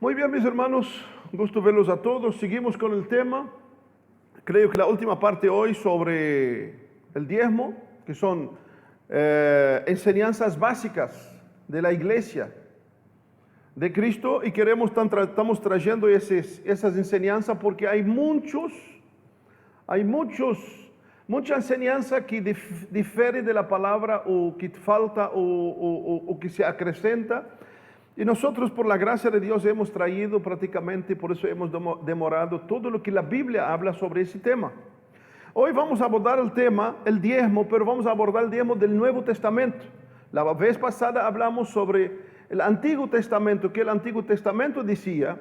Muy bien, mis hermanos, gusto verlos a todos. Seguimos con el tema. Creo que la última parte hoy sobre el diezmo, que son enseñanzas básicas de la iglesia de Cristo, y estamos trayendo esas enseñanzas porque hay mucha enseñanza que difiere de la palabra o que falta o que se acrecenta. Y nosotros, por la gracia de Dios, hemos traído prácticamente, por eso hemos demorado todo lo que la Biblia habla sobre ese tema. Hoy vamos a abordar el tema, el diezmo, pero vamos a abordar el diezmo del Nuevo Testamento. La vez pasada hablamos sobre el Antiguo Testamento, que el Antiguo Testamento decía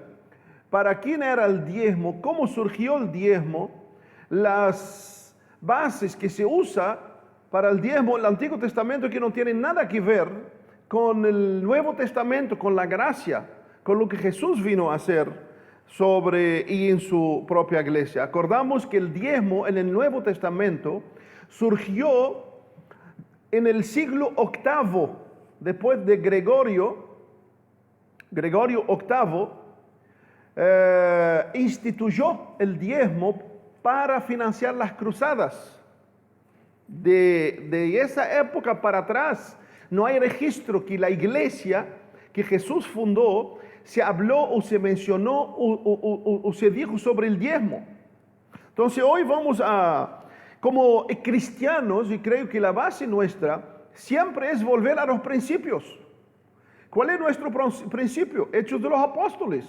para quién era el diezmo, cómo surgió el diezmo, las bases que se usa para el diezmo. El Antiguo Testamento, que no tiene nada que ver con el Nuevo Testamento, con la gracia, con lo que Jesús vino a hacer y en su propia iglesia. Acordamos que el diezmo en el Nuevo Testamento surgió en el siglo VIII, después de Gregorio VIII, instituyó el diezmo para financiar las cruzadas. De esa época para atrás, no hay registro que la iglesia que Jesús fundó se habló o se mencionó o se dijo sobre el diezmo. Entonces hoy vamos como cristianos, y creo que la base nuestra siempre es volver a los principios. ¿Cuál es nuestro principio? Hechos de los Apóstoles.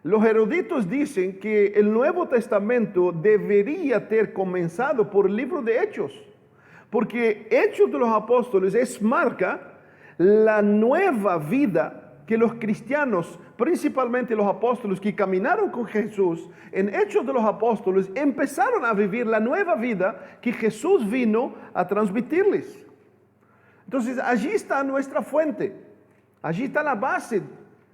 Los eruditos dicen que el Nuevo Testamento debería ter comenzado por el libro de Hechos, porque Hechos de los Apóstoles marca la nueva vida que los cristianos, principalmente los apóstoles que caminaron con Jesús, en Hechos de los Apóstoles empezaron a vivir la nueva vida que Jesús vino a transmitirles. Entonces allí está nuestra fuente, allí está la base.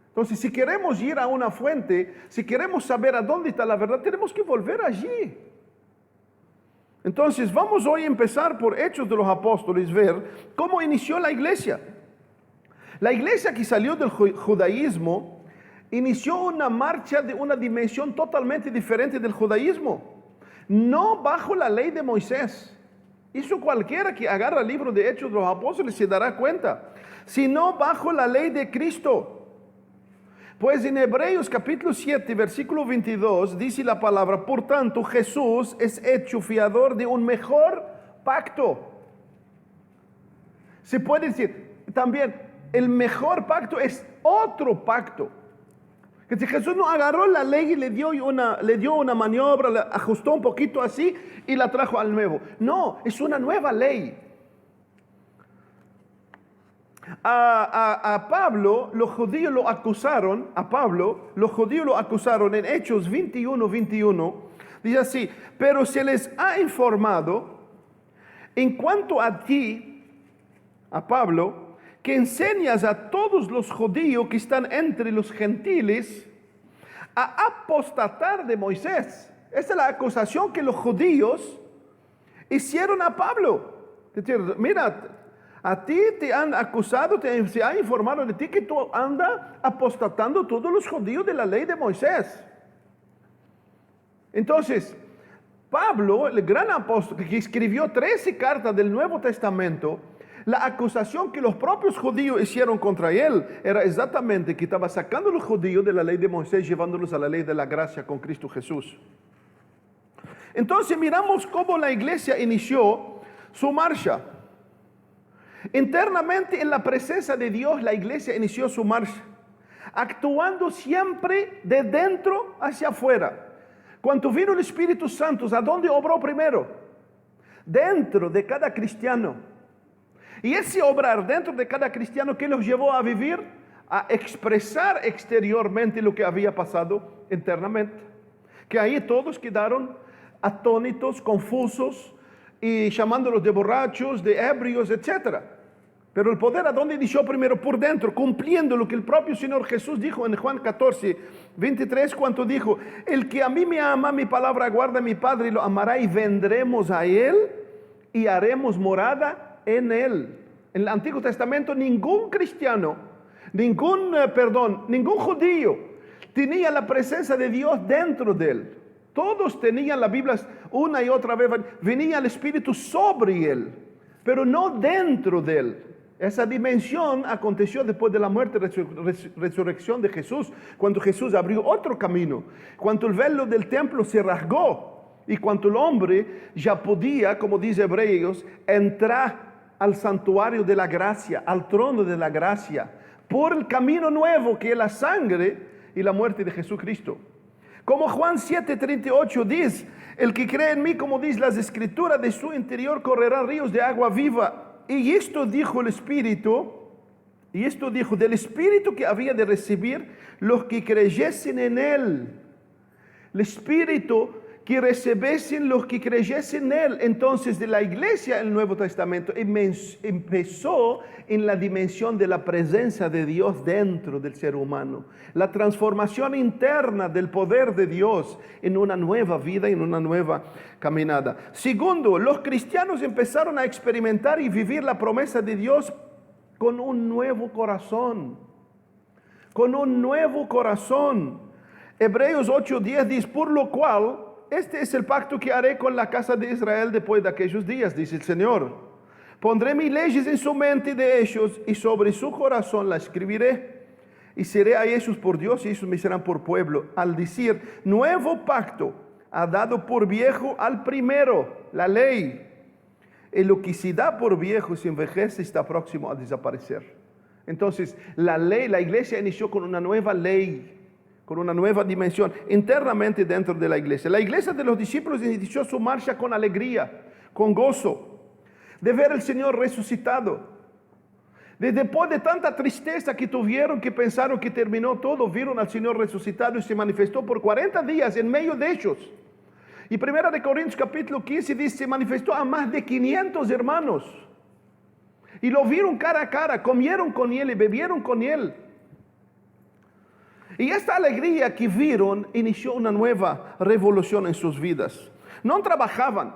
Entonces, si queremos ir a una fuente, si queremos saber a dónde está la verdad, tenemos que volver allí. Entonces, vamos hoy a empezar por Hechos de los Apóstoles, ver cómo inició la iglesia. La iglesia que salió del judaísmo inició una marcha de una dimensión totalmente diferente del judaísmo. No bajo la ley de Moisés. Eso cualquiera que agarra el libro de Hechos de los Apóstoles se dará cuenta. Sino bajo la ley de Cristo. Pues en Hebreos capítulo 7, versículo 22, dice la palabra: por tanto, Jesús es hecho fiador de un mejor pacto. Se puede decir también, el mejor pacto es otro pacto. Que si Jesús no agarró la ley y le dio una maniobra, la ajustó un poquito así y la trajo al nuevo. No, es una nueva ley. A Pablo, los judíos lo acusaron, en Hechos 21, dice así: pero se les ha informado en cuanto a ti, a Pablo, que enseñas a todos los judíos que están entre los gentiles a apostatar de Moisés. Esta es la acusación que los judíos hicieron a Pablo. Es decir, mira, a ti te han acusado, se ha informado de ti que tú andas apostatando todos los judíos de la ley de Moisés. Entonces, Pablo, el gran apóstol que escribió 13 cartas del Nuevo Testamento, la acusación que los propios judíos hicieron contra él era exactamente que estaba sacando a los judíos de la ley de Moisés, llevándolos a la ley de la gracia con Cristo Jesús. Entonces miramos cómo la iglesia inició su marcha. Internamente, en la presencia de Dios, la iglesia inició su marcha, actuando siempre de dentro hacia afuera. Cuando vino el Espíritu Santo, ¿a dónde obró primero? Dentro de cada cristiano. Y ese obrar dentro de cada cristiano, ¿qué los llevó a vivir? A expresar exteriormente lo que había pasado internamente. Que ahí todos quedaron atónitos, confusos, y llamándolos de borrachos, de ebrios, etc. Pero el poder, ¿a dónde inició primero? Por dentro, cumpliendo lo que el propio Señor Jesús dijo en Juan 14, 23, cuando dijo: el que a mí me ama, mi palabra guarda, mi Padre lo amará, y vendremos a él y haremos morada en él. En el Antiguo Testamento ningún cristiano Ningún judío tenía la presencia de Dios dentro de él. Todos tenían la Biblia una y otra vez, venía el Espíritu sobre él, pero no dentro de él. Esa dimensión aconteció después de la muerte y resurrección de Jesús, cuando Jesús abrió otro camino, cuando el velo del templo se rasgó y cuando el hombre ya podía, como dice Hebreos, entrar al santuario de la gracia, al trono de la gracia, por el camino nuevo que es la sangre y la muerte de Jesucristo. Como Juan 7:38 dice, el que cree en mí, como dice las Escrituras, de su interior correrán ríos de agua viva. Y esto dijo el Espíritu, y esto dijo del Espíritu que había de recibir los que creyesen en él. El Espíritu que recibiesen los que creyesen en él. Entonces, de la iglesia, el Nuevo Testamento empezó en la dimensión de la presencia de Dios dentro del ser humano. La transformación interna del poder de Dios en una nueva vida, en una nueva caminada. Segundo, los cristianos empezaron a experimentar y vivir la promesa de Dios con un nuevo corazón. Con un nuevo corazón. Hebreos 8:10 dice, por lo cual, este es el pacto que haré con la casa de Israel después de aquellos días, dice el Señor. Pondré mis leyes en su mente de ellos y sobre su corazón las escribiré. Y seré a ellos por Dios y ellos me serán por pueblo. Al decir, nuevo pacto ha dado por viejo al primero, la ley. Y lo que se da por viejo se envejece y está próximo a desaparecer. Entonces, la ley, la iglesia inició con una nueva ley, con una nueva dimensión internamente dentro de la iglesia. La iglesia de los discípulos inició su marcha con alegría, con gozo, de ver al Señor resucitado. Después de tanta tristeza que tuvieron, que pensaron que terminó todo, vieron al Señor resucitado y se manifestó por 40 días en medio de ellos. Y 1 Corintios capítulo 15 dice, se manifestó a más de 500 hermanos. Y lo vieron cara a cara, comieron con él y bebieron con él. Y esta alegría que vieron inició una nueva revolución en sus vidas. No trabajaban.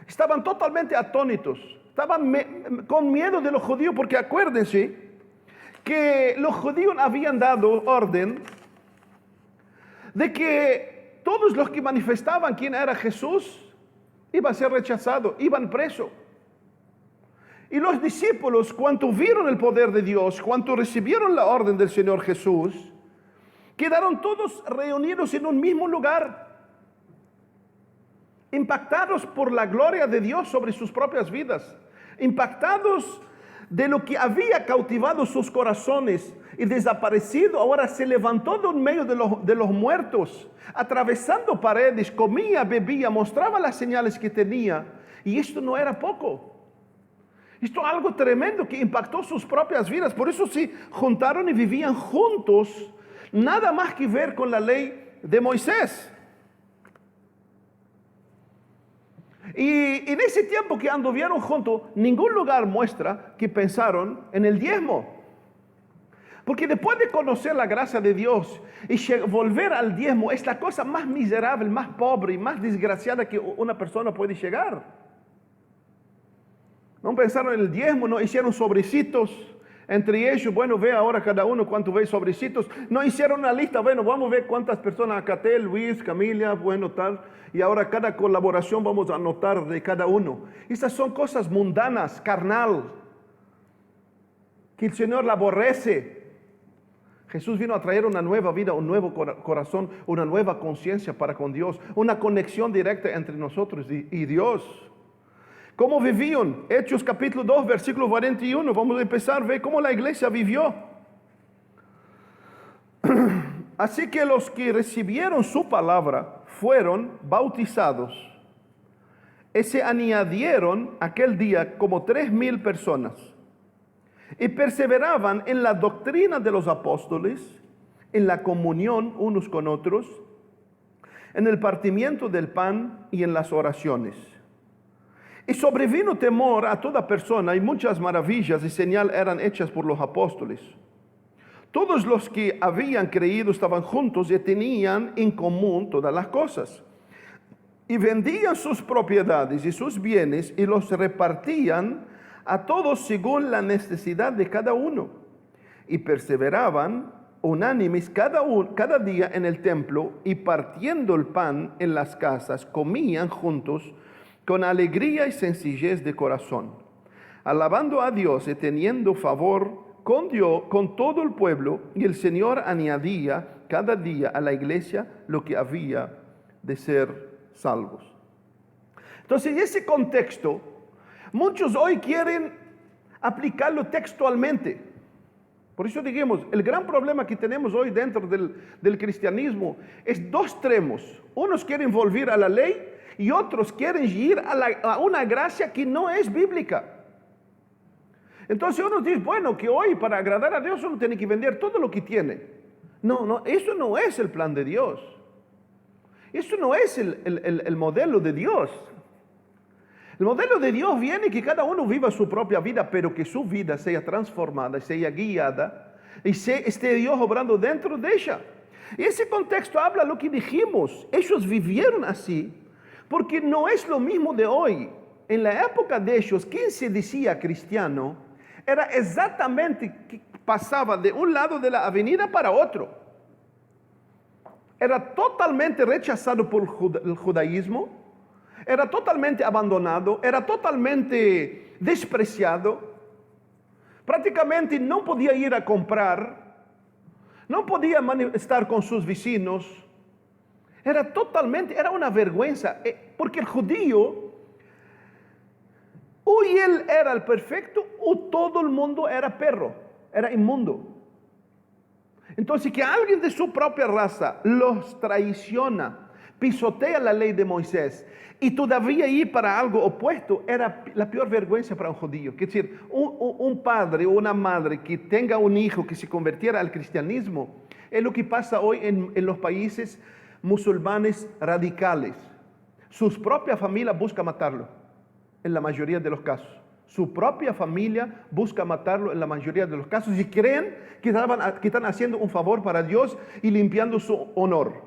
Estaban totalmente atónitos. Estaban con miedo de los judíos, porque acuérdense que los judíos habían dado orden de que todos los que manifestaban quién era Jesús iban a ser rechazados, iban presos. Y los discípulos, cuando vieron el poder de Dios, cuando recibieron la orden del Señor Jesús, quedaron todos reunidos en un mismo lugar, impactados por la gloria de Dios sobre sus propias vidas, impactados de lo que había cautivado sus corazones y desaparecido, ahora se levantó de en medio de los muertos, atravesando paredes, comía, bebía, mostraba las señales que tenía. Y esto no era poco. Esto es algo tremendo que impactó sus propias vidas. Por eso se juntaron y vivían juntos, nada más que ver con la ley de Moisés. Y en ese tiempo que anduvieron juntos, ningún lugar muestra que pensaron en el diezmo. Porque después de conocer la gracia de Dios y volver al diezmo es la cosa más miserable, más pobre y más desgraciada que una persona puede llegar. No pensaron en el diezmo, no hicieron sobrecitos entre ellos. Bueno, ve ahora cada uno cuánto ve sobrecitos. No hicieron una lista, bueno, vamos a ver cuántas personas acá, Luis, Camila, bueno, tal. Y ahora cada colaboración vamos a anotar de cada uno. Estas son cosas mundanas, carnal, que el Señor la aborrece. Jesús vino a traer una nueva vida, un nuevo corazón, una nueva conciencia para con Dios, una conexión directa entre nosotros y Dios. ¿Cómo vivían? Hechos capítulo 2, versículo 41. Vamos a empezar a ver cómo la iglesia vivió. Así que los que recibieron su palabra fueron bautizados. Y se añadieron aquel día como 3,000 personas. Y perseveraban en la doctrina de los apóstoles, en la comunión unos con otros, en el partimiento del pan y en las oraciones. Y sobrevino temor a toda persona, y muchas maravillas y señales eran hechas por los apóstoles. Todos los que habían creído estaban juntos y tenían en común todas las cosas. Y vendían sus propiedades y sus bienes y los repartían a todos según la necesidad de cada uno, y perseveraban unánimes cada día en el templo, y partiendo el pan en las casas, comían juntos con alegría y sencillez de corazón, alabando a Dios y teniendo favor con Dios, con todo el pueblo, y el Señor añadía cada día a la iglesia lo que había de ser salvos. Entonces, en ese contexto, muchos hoy quieren aplicarlo textualmente. Por eso digamos, el gran problema que tenemos hoy dentro del cristianismo es dos extremos. Unos quieren volver a la ley y otros quieren ir a una gracia que no es bíblica. Entonces uno dice, bueno, que hoy para agradar a Dios uno tiene que vender todo lo que tiene. No, eso no es el plan de Dios. Eso no es el modelo de Dios. El modelo de Dios viene que cada uno viva su propia vida, pero que su vida sea transformada, sea guiada y esté Dios obrando dentro de ella. Y ese contexto habla lo que dijimos. Ellos vivieron así, porque no es lo mismo de hoy. En la época de ellos, quien se decía cristiano, era exactamente que pasaba de un lado de la avenida para otro. Era totalmente rechazado por el judaísmo, era totalmente abandonado, era totalmente despreciado, prácticamente no podía ir a comprar, no podía estar con sus vecinos, era una vergüenza, porque el judío, o él era el perfecto, o todo el mundo era perro, era inmundo. Entonces, que alguien de su propia raza los traiciona, pisotea la ley de Moisés y todavía ir para algo opuesto, era la peor vergüenza para un judío. Es decir, un padre o una madre que tenga un hijo que se convirtiera al cristianismo, es lo que pasa hoy en los países musulmanes radicales. Su propia familia busca matarlo, en la mayoría de los casos. Su propia familia busca matarlo en la mayoría de los casos y creen que están haciendo un favor para Dios y limpiando su honor.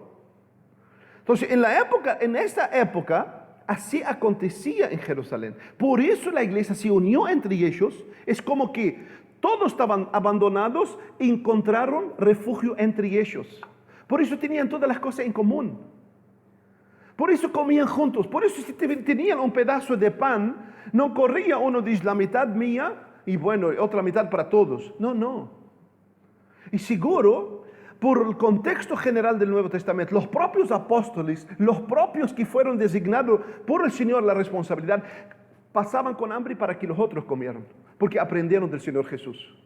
Entonces, en esta época, así acontecía en Jerusalén. Por eso la iglesia se unió entre ellos. Es como que todos estaban abandonados y encontraron refugio entre ellos. Por eso tenían todas las cosas en común. Por eso comían juntos. Por eso si tenían un pedazo de pan, no corría uno, dice, la mitad mía y bueno, otra mitad para todos. No. Y seguro, por el contexto general del Nuevo Testamento, los propios apóstoles, los propios que fueron designados por el Señor la responsabilidad, pasaban con hambre para que los otros comieran, porque aprendieron del Señor Jesús.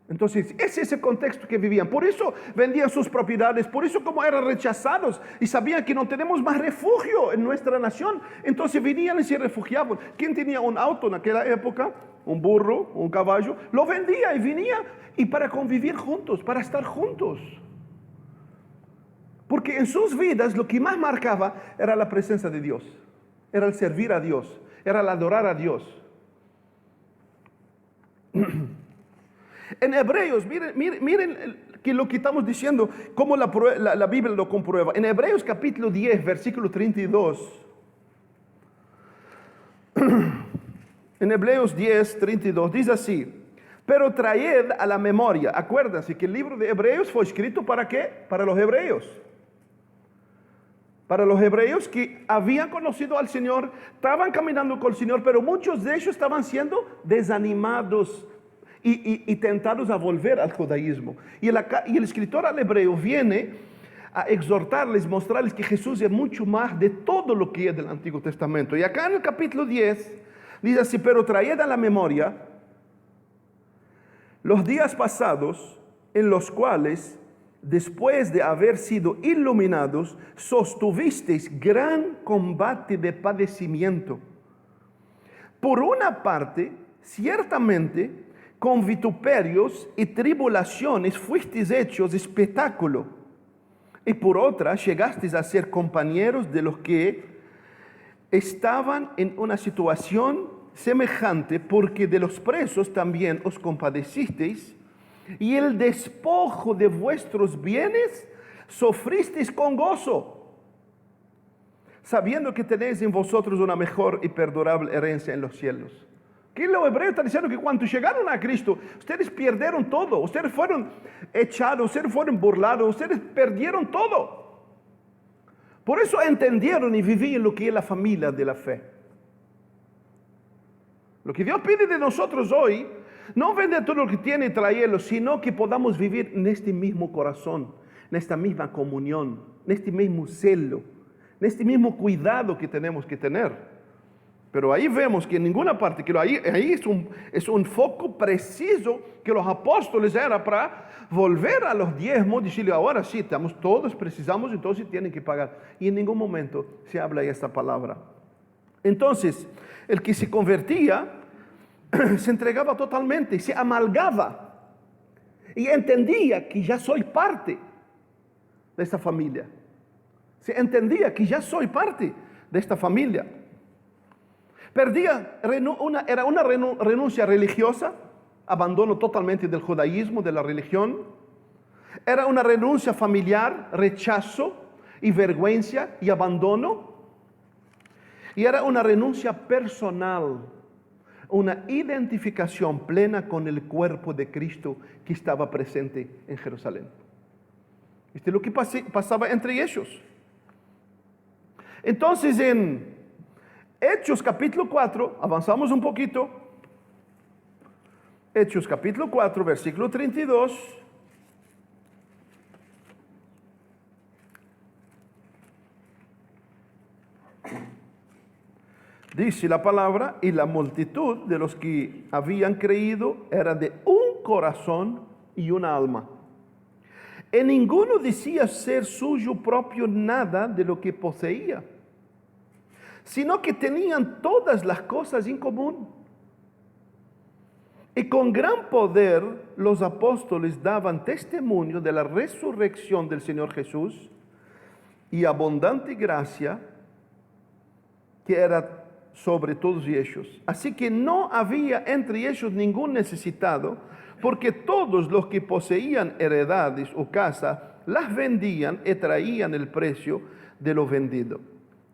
Entonces, ese es el contexto que vivían. Por eso vendían sus propiedades, por eso como eran rechazados y sabían que no tenemos más refugio en nuestra nación, entonces venían y se refugiaban. ¿Quién tenía un auto en aquella época? Un burro, un caballo, lo vendía y venía y para convivir juntos, para estar juntos. Porque en sus vidas lo que más marcaba era la presencia de Dios, era el servir a Dios, era el adorar a Dios. En Hebreos, miren que lo que estamos diciendo, cómo la Biblia lo comprueba. En Hebreos capítulo 10, versículo 32. En Hebreos 10, 32, dice así: pero traed a la memoria. Acuérdense que el libro de Hebreos fue escrito ¿para qué? Para los hebreos. Para los hebreos que habían conocido al Señor, estaban caminando con el Señor, pero muchos de ellos estaban siendo desanimados y tentados a volver al judaísmo. Y el escritor al hebreo viene a exhortarles, mostrarles que Jesús es mucho más de todo lo que es del Antiguo Testamento. Y acá en el capítulo 10 dice así: pero traed a la memoria los días pasados en los cuales, después de haber sido iluminados, sostuvisteis gran combate de padecimiento. Por una parte, ciertamente, con vituperios y tribulaciones fuisteis hechos espectáculo, y por otra llegasteis a ser compañeros de los que estaban en una situación semejante, porque de los presos también os compadecisteis, y el despojo de vuestros bienes sufristeis con gozo, sabiendo que tenéis en vosotros una mejor y perdurable herencia en los cielos. Aquí los hebreos están diciendo que cuando llegaron a Cristo, ustedes perdieron todo, ustedes fueron echados, ustedes fueron burlados, ustedes perdieron todo. Por eso entendieron y vivían lo que es la familia de la fe. Lo que Dios pide de nosotros hoy, no vender todo lo que tiene y traerlo, sino que podamos vivir en este mismo corazón, en esta misma comunión, en este mismo celo, en este mismo cuidado que tenemos que tener. Pero ahí vemos que en ninguna parte, que ahí es un foco preciso que los apóstoles era para volver a los diezmos, decirle ahora sí, todos precisamos, entonces tienen que pagar. Y en ningún momento se habla esta palabra. Entonces, el que se convertía, se entregaba totalmente, se amalgaba y entendía que ya soy parte de esta familia. Se entendía que ya soy parte de esta familia. Era una renuncia religiosa, abandono totalmente del judaísmo, de la religión. Era una renuncia familiar, rechazo y vergüenza y abandono. Y era una renuncia personal, una identificación plena con el cuerpo de Cristo que estaba presente en Jerusalén. Esto es lo que pasaba entre ellos. Entonces en Hechos capítulo 4, avanzamos un poquito. Hechos capítulo 4, versículo 32. Dice la palabra, y la multitud de los que habían creído era de un corazón y una alma. Y ninguno decía ser suyo propio nada de lo que poseía, sino que tenían todas las cosas en común. Y con gran poder los apóstoles daban testimonio de la resurrección del Señor Jesús, y abundante gracia que era sobre todos ellos. Así que no había entre ellos ningún necesitado, porque todos los que poseían heredades o casa las vendían y traían el precio de lo vendido,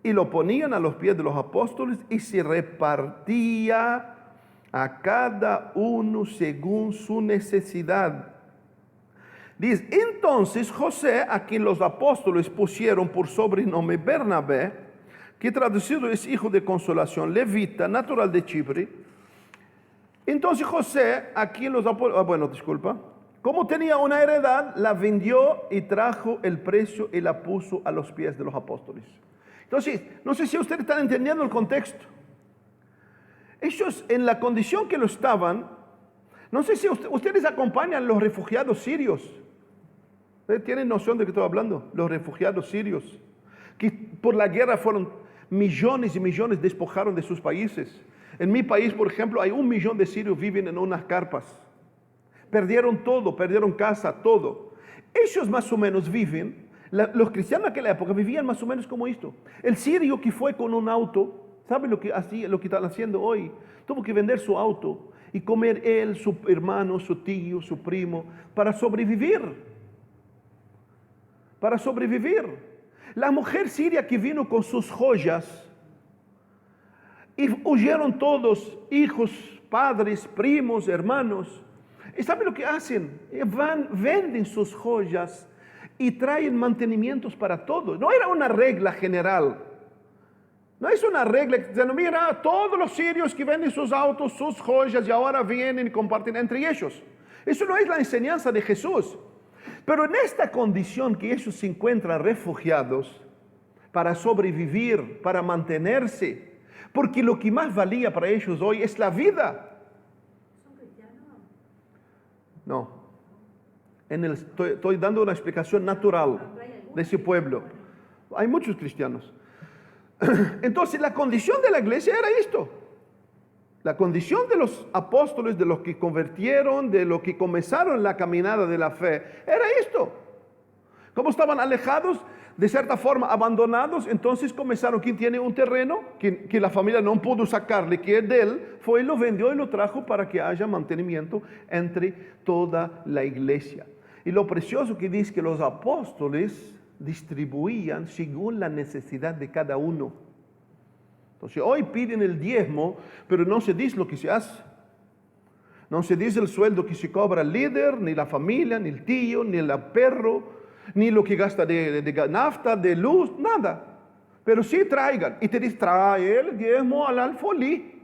y lo ponían a los pies de los apóstoles, y se repartía a cada uno según su necesidad. Dice, entonces José, a quien los apóstoles pusieron por sobrenombre Bernabé, que traducido es hijo de consolación, levita, natural de Chipre. Entonces José, a quien los apóstoles, como tenía una heredad, la vendió y trajo el precio y la puso a los pies de los apóstoles. Entonces, no sé si ustedes están entendiendo el contexto. Ellos, en la condición que lo estaban, no sé si ustedes acompañan a los refugiados sirios. ¿Ustedes tienen noción de qué estoy hablando? Los refugiados sirios, que por la guerra fueron millones y millones, despojaron de sus países. En mi país, por ejemplo, hay 1 millón de sirios viven en unas carpas. Perdieron todo, perdieron casa, todo. Ellos más o menos viven. Los cristianos de aquella época vivían más o menos como esto. El sirio que fue con un auto, ¿sabe lo que están haciendo hoy? Tuvo que vender su auto y comer él, su hermano, su tío, su primo, para sobrevivir. Para sobrevivir. La mujer siria que vino con sus joyas, y huyeron todos, hijos, padres, primos, hermanos. ¿Y sabe lo que hacen? Venden sus joyas y traen mantenimientos para todos. No era una regla general. No es una regla que dicen, mira, todos los sirios que venden sus autos, sus joyas, y ahora vienen y comparten entre ellos. Eso no es la enseñanza de Jesús. Pero en esta condición que ellos se encuentran refugiados, para sobrevivir, para mantenerse, porque lo que más valía para ellos hoy es la vida. ¿Son cristianos? No. Estoy dando una explicación natural de ese pueblo. Hay muchos cristianos. Entonces la condición de la iglesia era esto. La condición de los apóstoles, de los que convirtieron, de los que comenzaron la caminada de la fe, era esto. Como estaban alejados, de cierta forma abandonados, entonces comenzaron, quien tiene un terreno que la familia no pudo sacarle, que es de él, fue y lo vendió y lo trajo para que haya mantenimiento entre toda la iglesia. Y lo precioso que dice que los apóstoles distribuían según la necesidad de cada uno. Entonces, hoy piden el diezmo, pero no se dice lo que se hace. No se dice el sueldo que se cobra el líder, ni la familia, ni el tío, ni el perro, ni lo que gasta de nafta, de luz, nada. Pero sí traigan. Y te dice, trae el diezmo al alfolí.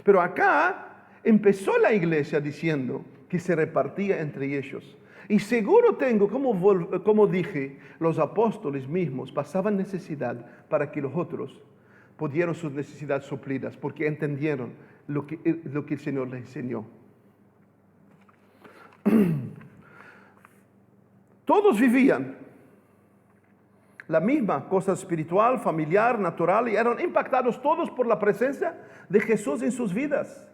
Pero acá empezó la iglesia diciendo que se repartía entre ellos. Y seguro tengo, como dije, los apóstoles mismos pasaban necesidad para que los otros pudieran sus necesidades suplidas, porque entendieron lo que el Señor les enseñó. Todos vivían la misma cosa espiritual, familiar, natural, y eran impactados todos por la presencia de Jesús en sus vidas.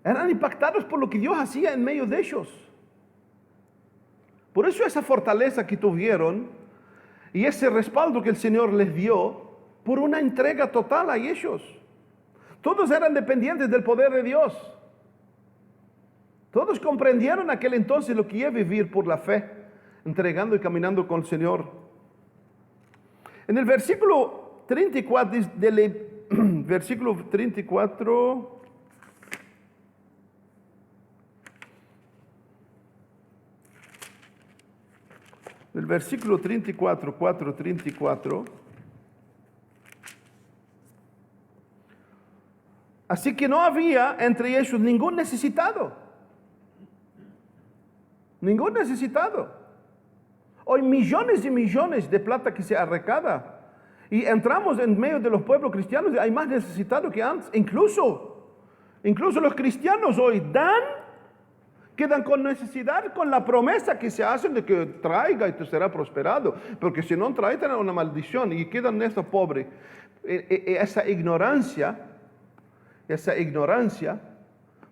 Eran impactados por lo que Dios hacía en medio de ellos. Por eso esa fortaleza que tuvieron y ese respaldo que el Señor les dio por una entrega total a ellos. Todos eran dependientes del poder de Dios. Todos comprendieron aquel entonces lo que es vivir por la fe, entregando y caminando con el Señor. En el versículo 34, versículo 34, el versículo 34, 4:34. Así que no había entre ellos ningún necesitado. Ningún necesitado. Hoy millones y millones de plata que se arrecada. Y entramos en medio de los pueblos cristianos y hay más necesitados que antes. Incluso los cristianos hoy quedan con necesidad, con la promesa que se hacen de que traiga y te será prosperado. Porque si no trae, tendrá una maldición y quedan estos pobres. Esa ignorancia,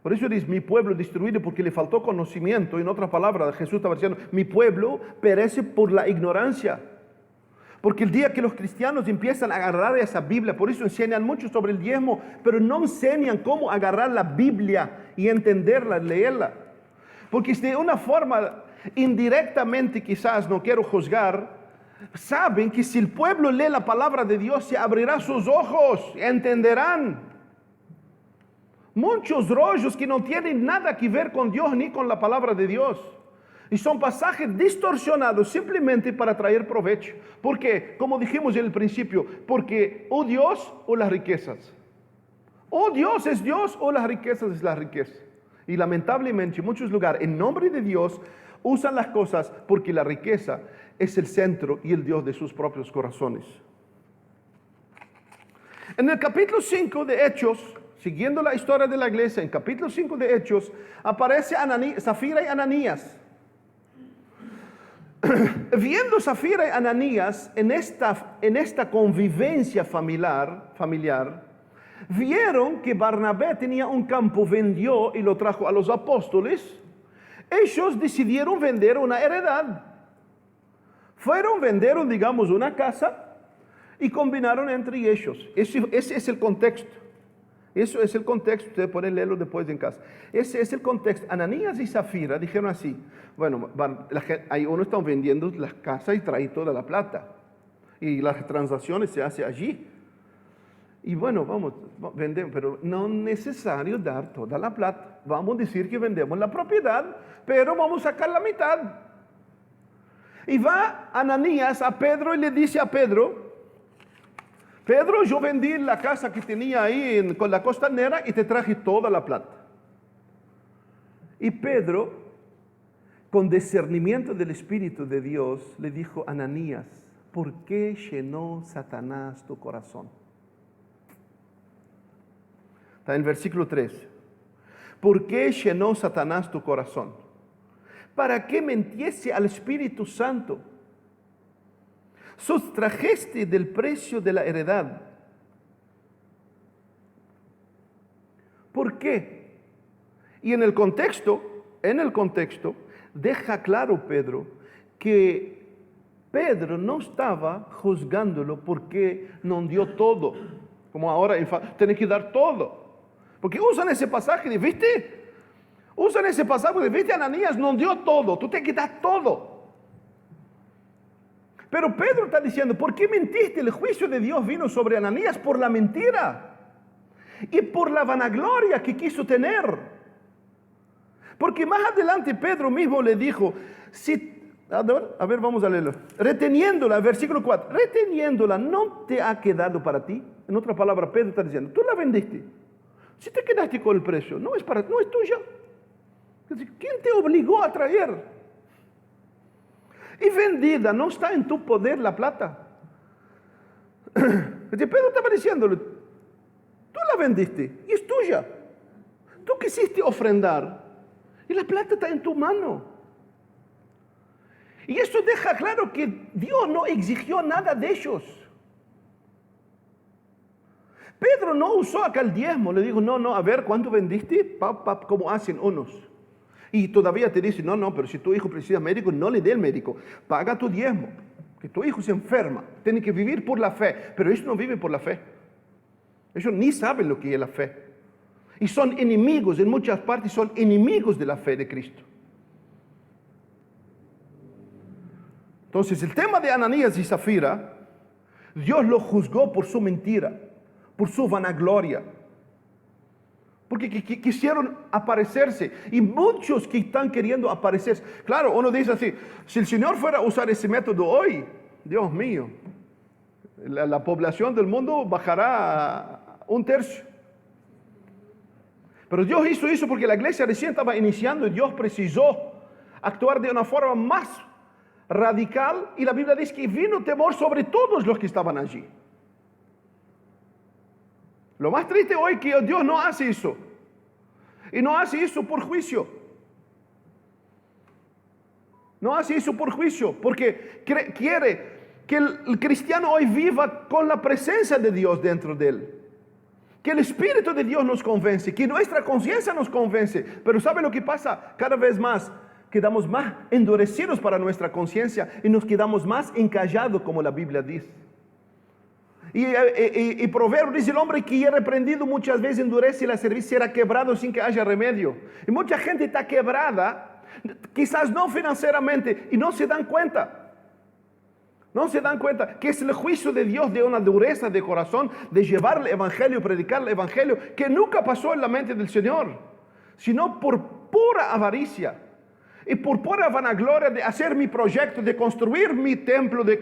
por eso dice, mi pueblo destruido porque le faltó conocimiento. En otras palabras, Jesús estaba diciendo, mi pueblo perece por la ignorancia. Porque el día que los cristianos empiezan a agarrar esa Biblia, por eso enseñan mucho sobre el diezmo, pero no enseñan cómo agarrar la Biblia y entenderla, leerla. Porque de una forma indirectamente, quizás, no quiero juzgar, saben que si el pueblo lee la palabra de Dios, se abrirá sus ojos, entenderán. Muchos rollos que no tienen nada que ver con Dios ni con la palabra de Dios. Y son pasajes distorsionados simplemente para traer provecho. Porque, como dijimos en el principio, porque o Dios o las riquezas. O Dios es Dios o las riquezas es la riqueza. Y lamentablemente en muchos lugares, en nombre de Dios, usan las cosas porque la riqueza es el centro y el Dios de sus propios corazones. En el capítulo 5 de Hechos, siguiendo la historia de la iglesia, en capítulo 5 de Hechos, aparece Zafira y Ananías. Viendo Zafira y Ananías en esta convivencia familiar, vieron que Barnabé tenía un campo, vendió y lo trajo a los apóstoles. Ellos decidieron vender una heredad. Vendieron, digamos, una casa y combinaron entre ellos. Ese es el contexto. Eso es el contexto, ustedes pueden leerlo después en casa. Ese es el contexto. Ananías y Zafira dijeron así, bueno, hay uno está vendiendo las casas y trae toda la plata. Y las transacciones se hacen allí. Y bueno, vendemos, pero no es necesario dar toda la plata. Vamos a decir que vendemos la propiedad, pero vamos a sacar la mitad. Y va Ananías a Pedro y le dice a Pedro, yo vendí la casa que tenía ahí con la costanera y te traje toda la plata. Y Pedro, con discernimiento del Espíritu de Dios, le dijo, Ananías, ¿por qué llenó Satanás tu corazón? Está en versículo 3. ¿Por qué llenó Satanás tu corazón? ¿Para qué mentiese al Espíritu Santo? Sustrajeste del precio de la heredad. ¿Por qué? Y en el contexto, deja claro Pedro que Pedro no estaba juzgándolo porque no dio todo. Como ahora, tiene que dar todo. Porque usan ese pasaje, ¿viste? Usan ese pasaje, ¿viste? Ananías no dio todo, tú tienes que dar todo. Pero Pedro está diciendo, ¿por qué mentiste? El juicio de Dios vino sobre Ananías por la mentira y por la vanagloria que quiso tener. Porque más adelante Pedro mismo le dijo, a ver, vamos a leerlo. Reteniéndola, versículo 4, reteniéndola, ¿no te ha quedado para ti? En otra palabra, Pedro está diciendo, tú la vendiste. Si te quedaste con el precio, no es tuya. ¿Quién te obligó a traer? Y vendida, no está en tu poder la plata. Pedro estaba diciéndole, tú la vendiste y es tuya. Tú quisiste ofrendar y la plata está en tu mano. Y esto deja claro que Dios no exigió nada de ellos. Pedro no usó acá el diezmo, le dijo, no, a ver, ¿cuánto vendiste? Como hacen unos. Y todavía te dice, no, pero si tu hijo precisa médico, no le dé el médico, paga tu diezmo, que tu hijo se enferma, tiene que vivir por la fe, pero ellos no viven por la fe, ellos ni saben lo que es la fe, y son enemigos, en muchas partes son enemigos de la fe de Cristo. Entonces el tema de Ananías y Zafira, Dios lo juzgó por su mentira, por su vanagloria, porque quisieron aparecerse. Y muchos que están queriendo aparecerse. Claro, uno dice así, si el Señor fuera a usar ese método hoy, Dios mío, la población del mundo bajará a 1/3. Pero Dios hizo eso porque la iglesia recién estaba iniciando y Dios precisó actuar de una forma más radical. Y la Biblia dice que vino temor sobre todos los que estaban allí. Lo más triste hoy es que Dios no hace eso. Y no hace eso por juicio. No hace eso por juicio. Porque quiere que el cristiano hoy viva con la presencia de Dios dentro de él. Que el Espíritu de Dios nos convence. Que nuestra conciencia nos convence. Pero ¿sabe lo que pasa? Cada vez más quedamos más endurecidos para nuestra conciencia. Y nos quedamos más encallados, como la Biblia dice. Y Proverbio dice, el hombre que es reprendido muchas veces endurece y la cerviz será quebrado sin que haya remedio. Y mucha gente está quebrada, quizás no financieramente, y no se dan cuenta. No se dan cuenta que es el juicio de Dios de una dureza de corazón, de llevar el evangelio, predicar el evangelio, que nunca pasó en la mente del Señor, sino por pura avaricia. Y por pura vanagloria de hacer mi proyecto, de construir mi templo, de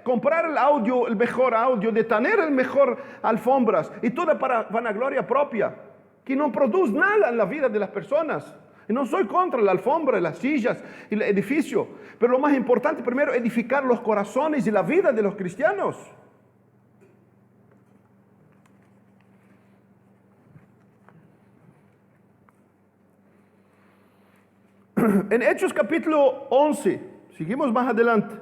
comprar el mejor audio, de tener el mejor alfombras, y todo para vanagloria propia, que no produce nada en la vida de las personas. Y no soy contra la alfombra, las sillas y el edificio, pero lo más importante primero edificar los corazones y la vida de los cristianos. En Hechos capítulo 11, seguimos más adelante.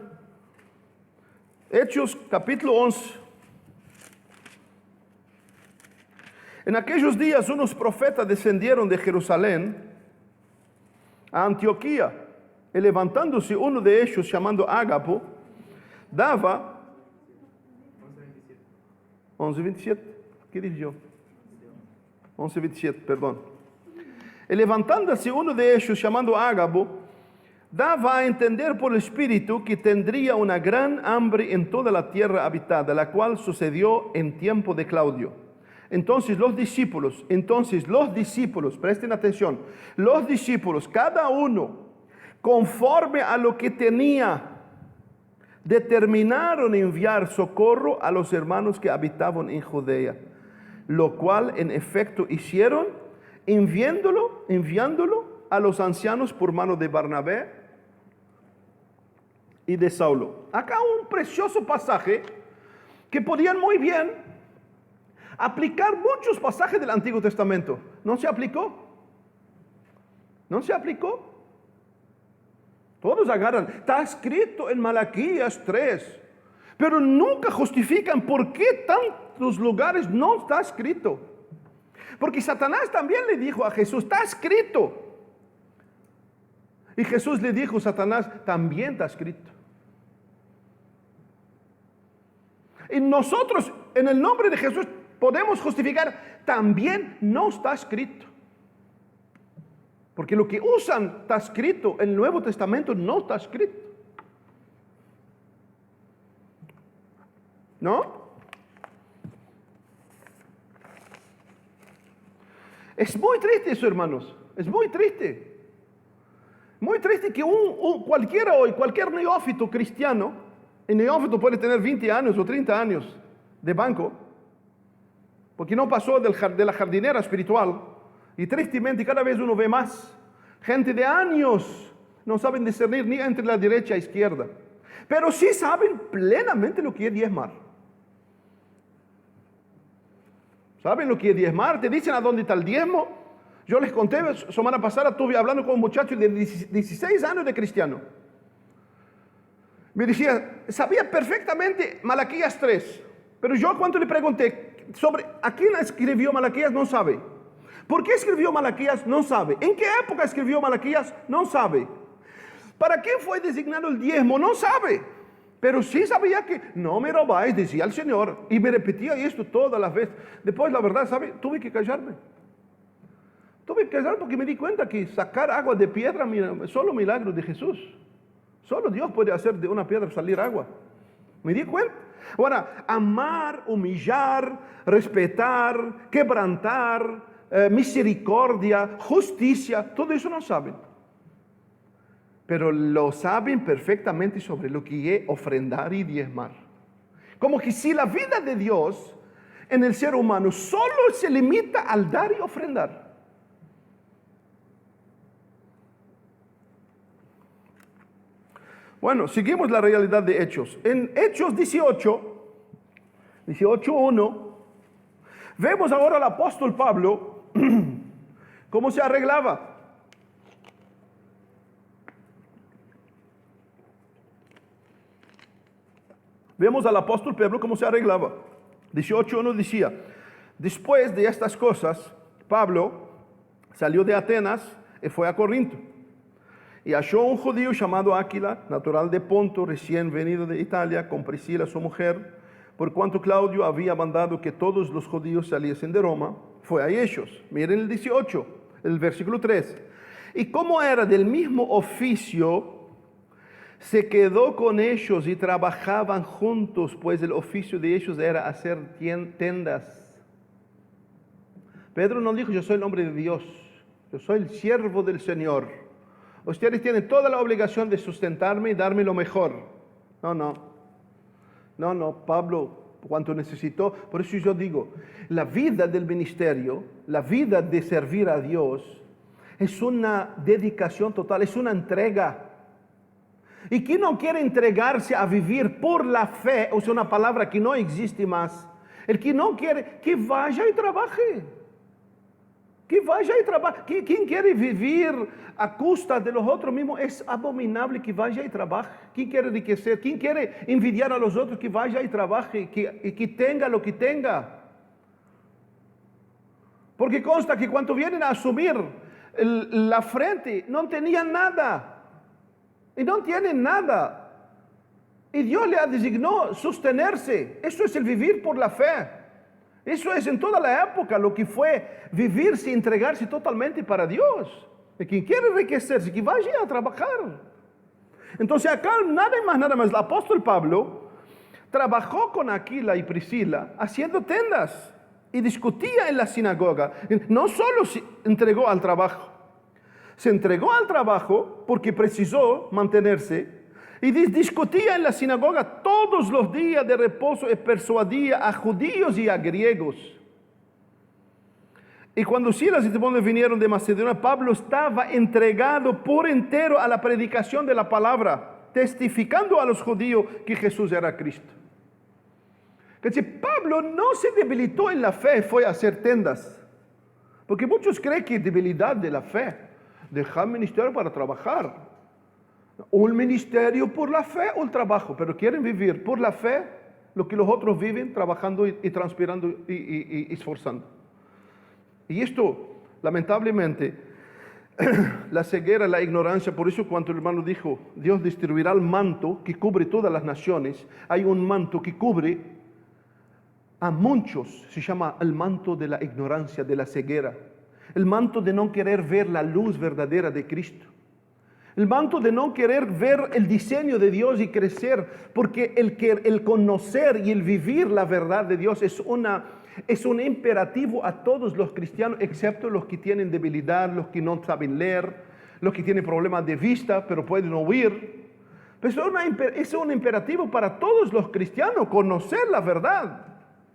Hechos capítulo 11. En aquellos días unos profetas descendieron de Jerusalén a Antioquía, y levantándose uno de ellos, llamando Ágabo, daba 11:27. ¿Qué dije yo? 11:27, perdón. Y levantándose uno de ellos, llamando Ágabo, daba a entender por el Espíritu que tendría una gran hambre en toda la tierra habitada, la cual sucedió en tiempo de Claudio. Entonces los discípulos, presten atención, los discípulos, cada uno, conforme a lo que tenía, determinaron enviar socorro a los hermanos que habitaban en Judea, lo cual en efecto hicieron, enviándolo a los ancianos por mano de Barnabé y de Saulo. Acá un precioso pasaje que podían muy bien aplicar muchos pasajes del Antiguo Testamento. ¿No se aplicó? ¿No se aplicó? Todos agarran, está escrito en Malaquías 3, pero nunca justifican por qué tantos lugares no está escrito. Porque Satanás también le dijo a Jesús, está escrito. Y Jesús le dijo a Satanás, también está escrito. Y nosotros, en el nombre de Jesús, podemos justificar, también no está escrito. Porque lo que usan está escrito, el Nuevo Testamento no está escrito. ¿No? Es muy triste eso, hermanos. Es muy triste. Muy triste que cualquiera hoy, cualquier neófito cristiano, el neófito puede tener 20 años o 30 años de banco, porque no pasó de la jardinera espiritual. Y tristemente cada vez uno ve más gente de años no saben discernir ni entre la derecha e izquierda, pero sí saben plenamente lo que es diezmar. ¿Saben lo que es diezmar? Te dicen a dónde está el diezmo. Yo les conté, semana pasada estuve hablando con un muchacho de 16 años de cristiano. Me decía, sabía perfectamente Malaquías 3, pero yo cuando le pregunté sobre a quién escribió Malaquías, no sabe. ¿Por qué escribió Malaquías? No sabe. ¿En qué época escribió Malaquías? No sabe. ¿Para quién fue designado el diezmo? No sabe. Pero sí sabía que no me robáis, decía el Señor. Y me repetía esto todas las veces. Después, la verdad, ¿sabe? Tuve que callarme. Tuve que callarme porque me di cuenta que sacar agua de piedra, solo milagro de Jesús. Solo Dios puede hacer de una piedra salir agua. Me di cuenta. Ahora, amar, humillar, respetar, quebrantar, misericordia, justicia, todo eso no saben. Pero lo saben perfectamente sobre lo que es ofrendar y diezmar. Como que si la vida de Dios en el ser humano solo se limita al dar y ofrendar. Bueno, seguimos la realidad de Hechos. En Hechos 18:1, vemos ahora al apóstol Pablo cómo se arreglaba. Vemos al apóstol Pablo cómo se arreglaba. 18:1 decía, después de estas cosas, Pablo salió de Atenas y fue a Corinto. Y halló un judío llamado Aquila, natural de Ponto, recién venido de Italia, con Priscila su mujer, por cuanto Claudio había mandado que todos los judíos saliesen de Roma, fue a ellos. Miren el 18, el versículo 3. Y como era del mismo oficio, se quedó con ellos y trabajaban juntos, pues el oficio de ellos era hacer tendas. Pedro no dijo, yo soy el hombre de Dios, yo soy el siervo del Señor. Ustedes tienen toda la obligación de sustentarme y darme lo mejor. No, Pablo, cuanto necesitó. Por eso yo digo, la vida del ministerio, la vida de servir a Dios, es una dedicación total, es una entrega. Y quien no quiere entregarse a vivir por la fe, o sea, una palabra que no existe más, el que no quiere, que vaya y trabaje. Que vaya y trabaje. Quien quiere vivir a costa de los otros mismos es abominable, que vaya y trabaje. Quien quiere enriquecer, quien quiere envidiar a los otros, que vaya y trabaje, que tenga lo que tenga. Porque consta que cuando vienen a asumir la frente, no tenían nada. Y no tienen nada. Y Dios le designó sostenerse. Eso es el vivir por la fe. Eso es en toda la época lo que fue vivirse y entregarse totalmente para Dios. Y quien quiere enriquecerse, que vaya a trabajar. Entonces acá nada más. El apóstol Pablo trabajó con Aquila y Priscila haciendo tendas y discutía en la sinagoga. No solo se entregó al trabajo, se entregó al trabajo porque precisó mantenerse y discutía en la sinagoga todos los días de reposo y persuadía a judíos y a griegos. Y cuando Silas y Timoteo vinieron de Macedonia, Pablo estaba entregado por entero a la predicación de la palabra, testificando a los judíos que Jesús era Cristo. Es decir, Pablo no se debilitó en la fe, fue a hacer tendas. Porque muchos creen que debilidad de la fe, dejar ministerio para trabajar. Un ministerio por la fe o el trabajo, pero quieren vivir por la fe lo que los otros viven trabajando y transpirando y esforzando. Y esto, lamentablemente, la ceguera, la ignorancia, por eso cuando el hermano dijo, Dios distribuirá el manto que cubre todas las naciones, hay un manto que cubre a muchos, se llama el manto de la ignorancia, de la ceguera, el manto de no querer ver la luz verdadera de Cristo. El manto de no querer ver el diseño de Dios y crecer, porque el conocer y el vivir la verdad de Dios es un imperativo a todos los cristianos, excepto los que tienen debilidad, los que no saben leer, los que tienen problemas de vista, pero pueden oír. Pero es un imperativo para todos los cristianos, conocer la verdad,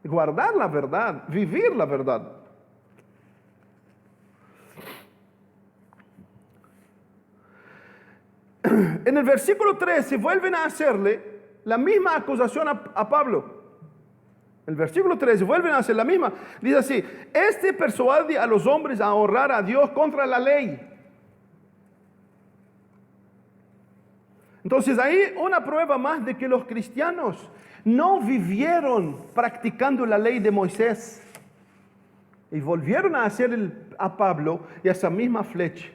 guardar la verdad, vivir la verdad. En el versículo 13 vuelven a hacerle la misma acusación a Pablo. El versículo 13 vuelven a hacer la misma. Dice así: este persuade a los hombres a honrar a Dios contra la ley. Entonces hay una prueba más de que los cristianos no vivieron practicando la ley de Moisés. Y volvieron a hacer a Pablo y a esa misma flecha.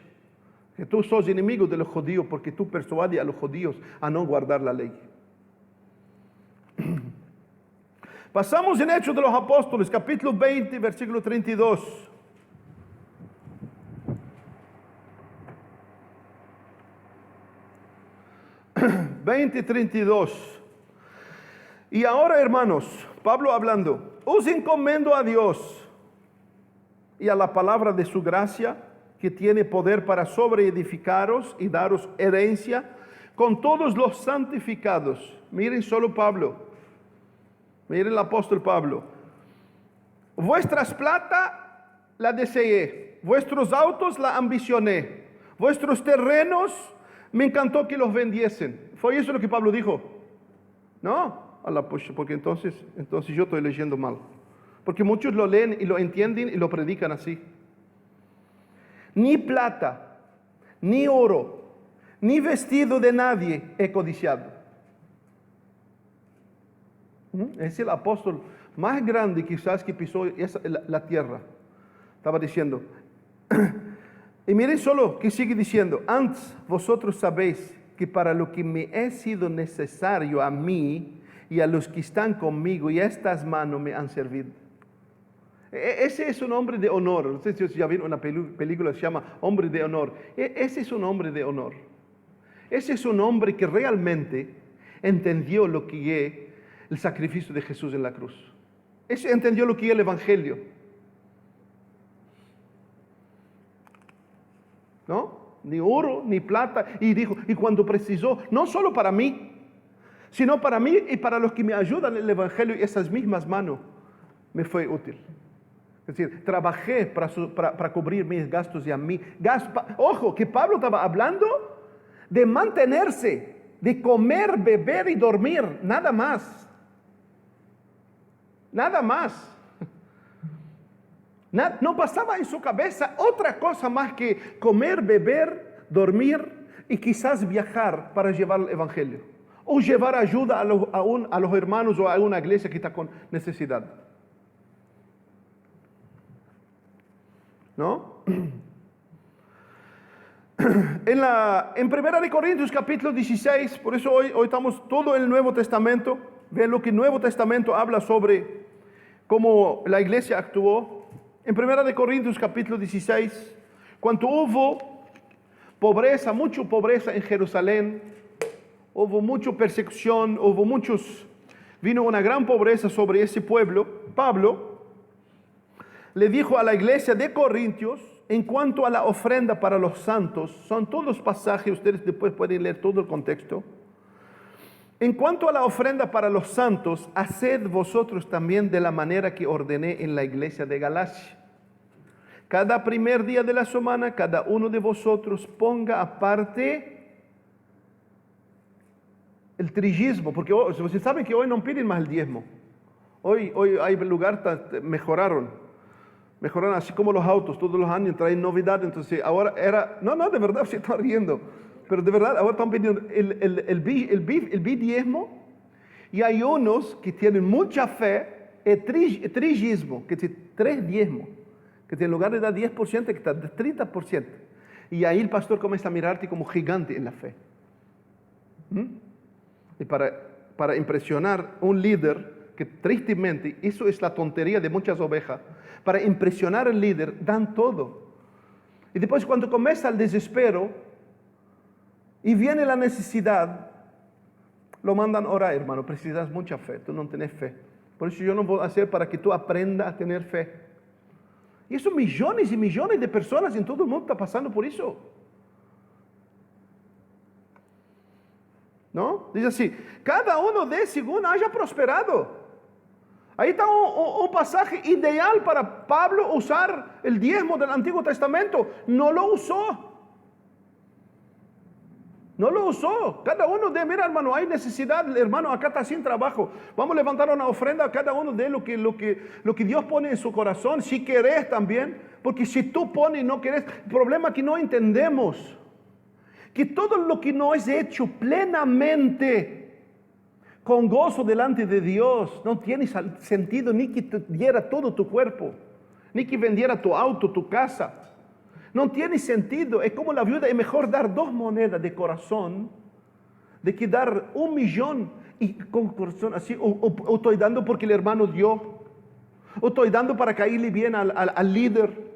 Que tú sos enemigo de los judíos porque tú persuades a los judíos a no guardar la ley. Pasamos en Hechos de los Apóstoles, capítulo 20, versículo 32. Y ahora, hermanos, Pablo hablando: os encomiendo a Dios y a la palabra de su gracia, que tiene poder para sobreedificaros y daros herencia con todos los santificados. Miren solo Pablo, miren el apóstol Pablo. Vuestras plata la deseé, vuestros autos la ambicioné, vuestros terrenos me encantó que los vendiesen. ¿Fue eso lo que Pablo dijo? No, porque entonces yo estoy leyendo mal. Porque muchos lo leen y lo entienden y lo predican así. Ni plata, ni oro, ni vestido de nadie he codiciado. Es el apóstol más grande quizás que pisó la tierra. Estaba diciendo. Y miren solo que sigue diciendo: antes vosotros sabéis que para lo que me he sido necesario a mí y a los que están conmigo, y estas manos me han servido. Ese es un hombre de honor. No sé si ya vieron una película que se llama Hombre de Honor. Ese es un hombre de honor. Ese es un hombre que realmente entendió lo que es el sacrificio de Jesús en la cruz. Ese entendió lo que es el Evangelio. ¿No? Ni oro, ni plata. Y dijo, y cuando precisó, no solo para mí, sino para mí y para los que me ayudan en el Evangelio, esas mismas manos me fue útil. Es decir, trabajé para cubrir mis gastos y a mí. Ojo, que Pablo estaba hablando de mantenerse, de comer, beber y dormir, nada más. Nada más. No pasaba en su cabeza otra cosa más que comer, beber, dormir y quizás viajar para llevar el Evangelio. O llevar ayuda a los hermanos o a una iglesia que está con necesidad. ¿No? En 1 Corintios capítulo 16, por eso hoy estamos todo el Nuevo Testamento. Vean lo que el Nuevo Testamento habla sobre cómo la iglesia actuó. En 1 Corintios capítulo 16, cuando hubo pobreza, mucha pobreza en Jerusalén, hubo mucha persecución, vino una gran pobreza sobre ese pueblo. Pablo le dijo a la iglesia de Corintios, en cuanto a la ofrenda para los santos, son todos pasajes, ustedes después pueden leer todo el contexto. En cuanto a la ofrenda para los santos, haced vosotros también de la manera que ordené en la iglesia de Galacia. Cada primer día de la semana, cada uno de vosotros ponga aparte el trillismo, porque ustedes saben que hoy no piden más el diezmo. Hoy hay lugares mejoraron así como los autos, todos los años traen novedad. Entonces ahora no, de verdad se está riendo, pero de verdad ahora están pidiendo el diezmo, y hay unos que tienen mucha fe, el trillismo, que es 3 diezmos, que en lugar de dar 10%, que está de 30%. Y ahí el pastor comienza a mirarte como gigante en la fe. Y para impresionar un líder, que tristemente, eso es la tontería de muchas ovejas, para impresionar al líder, dan todo. Y después cuando comienza el desespero, y viene la necesidad, lo mandan a orar, hermano, precisas mucha fe, tú no tienes fe. Por eso yo no voy a hacer para que tú aprendas a tener fe. Y eso millones y millones de personas en todo el mundo están pasando por eso. ¿No? Dice así, cada uno dé según haya prosperado. Ahí está un pasaje ideal para Pablo usar el diezmo del Antiguo Testamento. No lo usó. No lo usó. Cada uno de, mira hermano, hay necesidad, hermano, acá está sin trabajo. Vamos a levantar una ofrenda a cada uno de lo que Dios pone en su corazón. Si querés también, porque si tú pones y no querés, el problema es que no entendemos que todo lo que no es hecho plenamente con gozo delante de Dios no tiene sentido ni que te diera todo tu cuerpo, ni que vendiera tu auto, tu casa. No tiene sentido. Es como la viuda. Es mejor dar 2 monedas de corazón de que dar 1 millón y con corazón así. O estoy dando porque el hermano dio. O estoy dando para caerle bien al líder.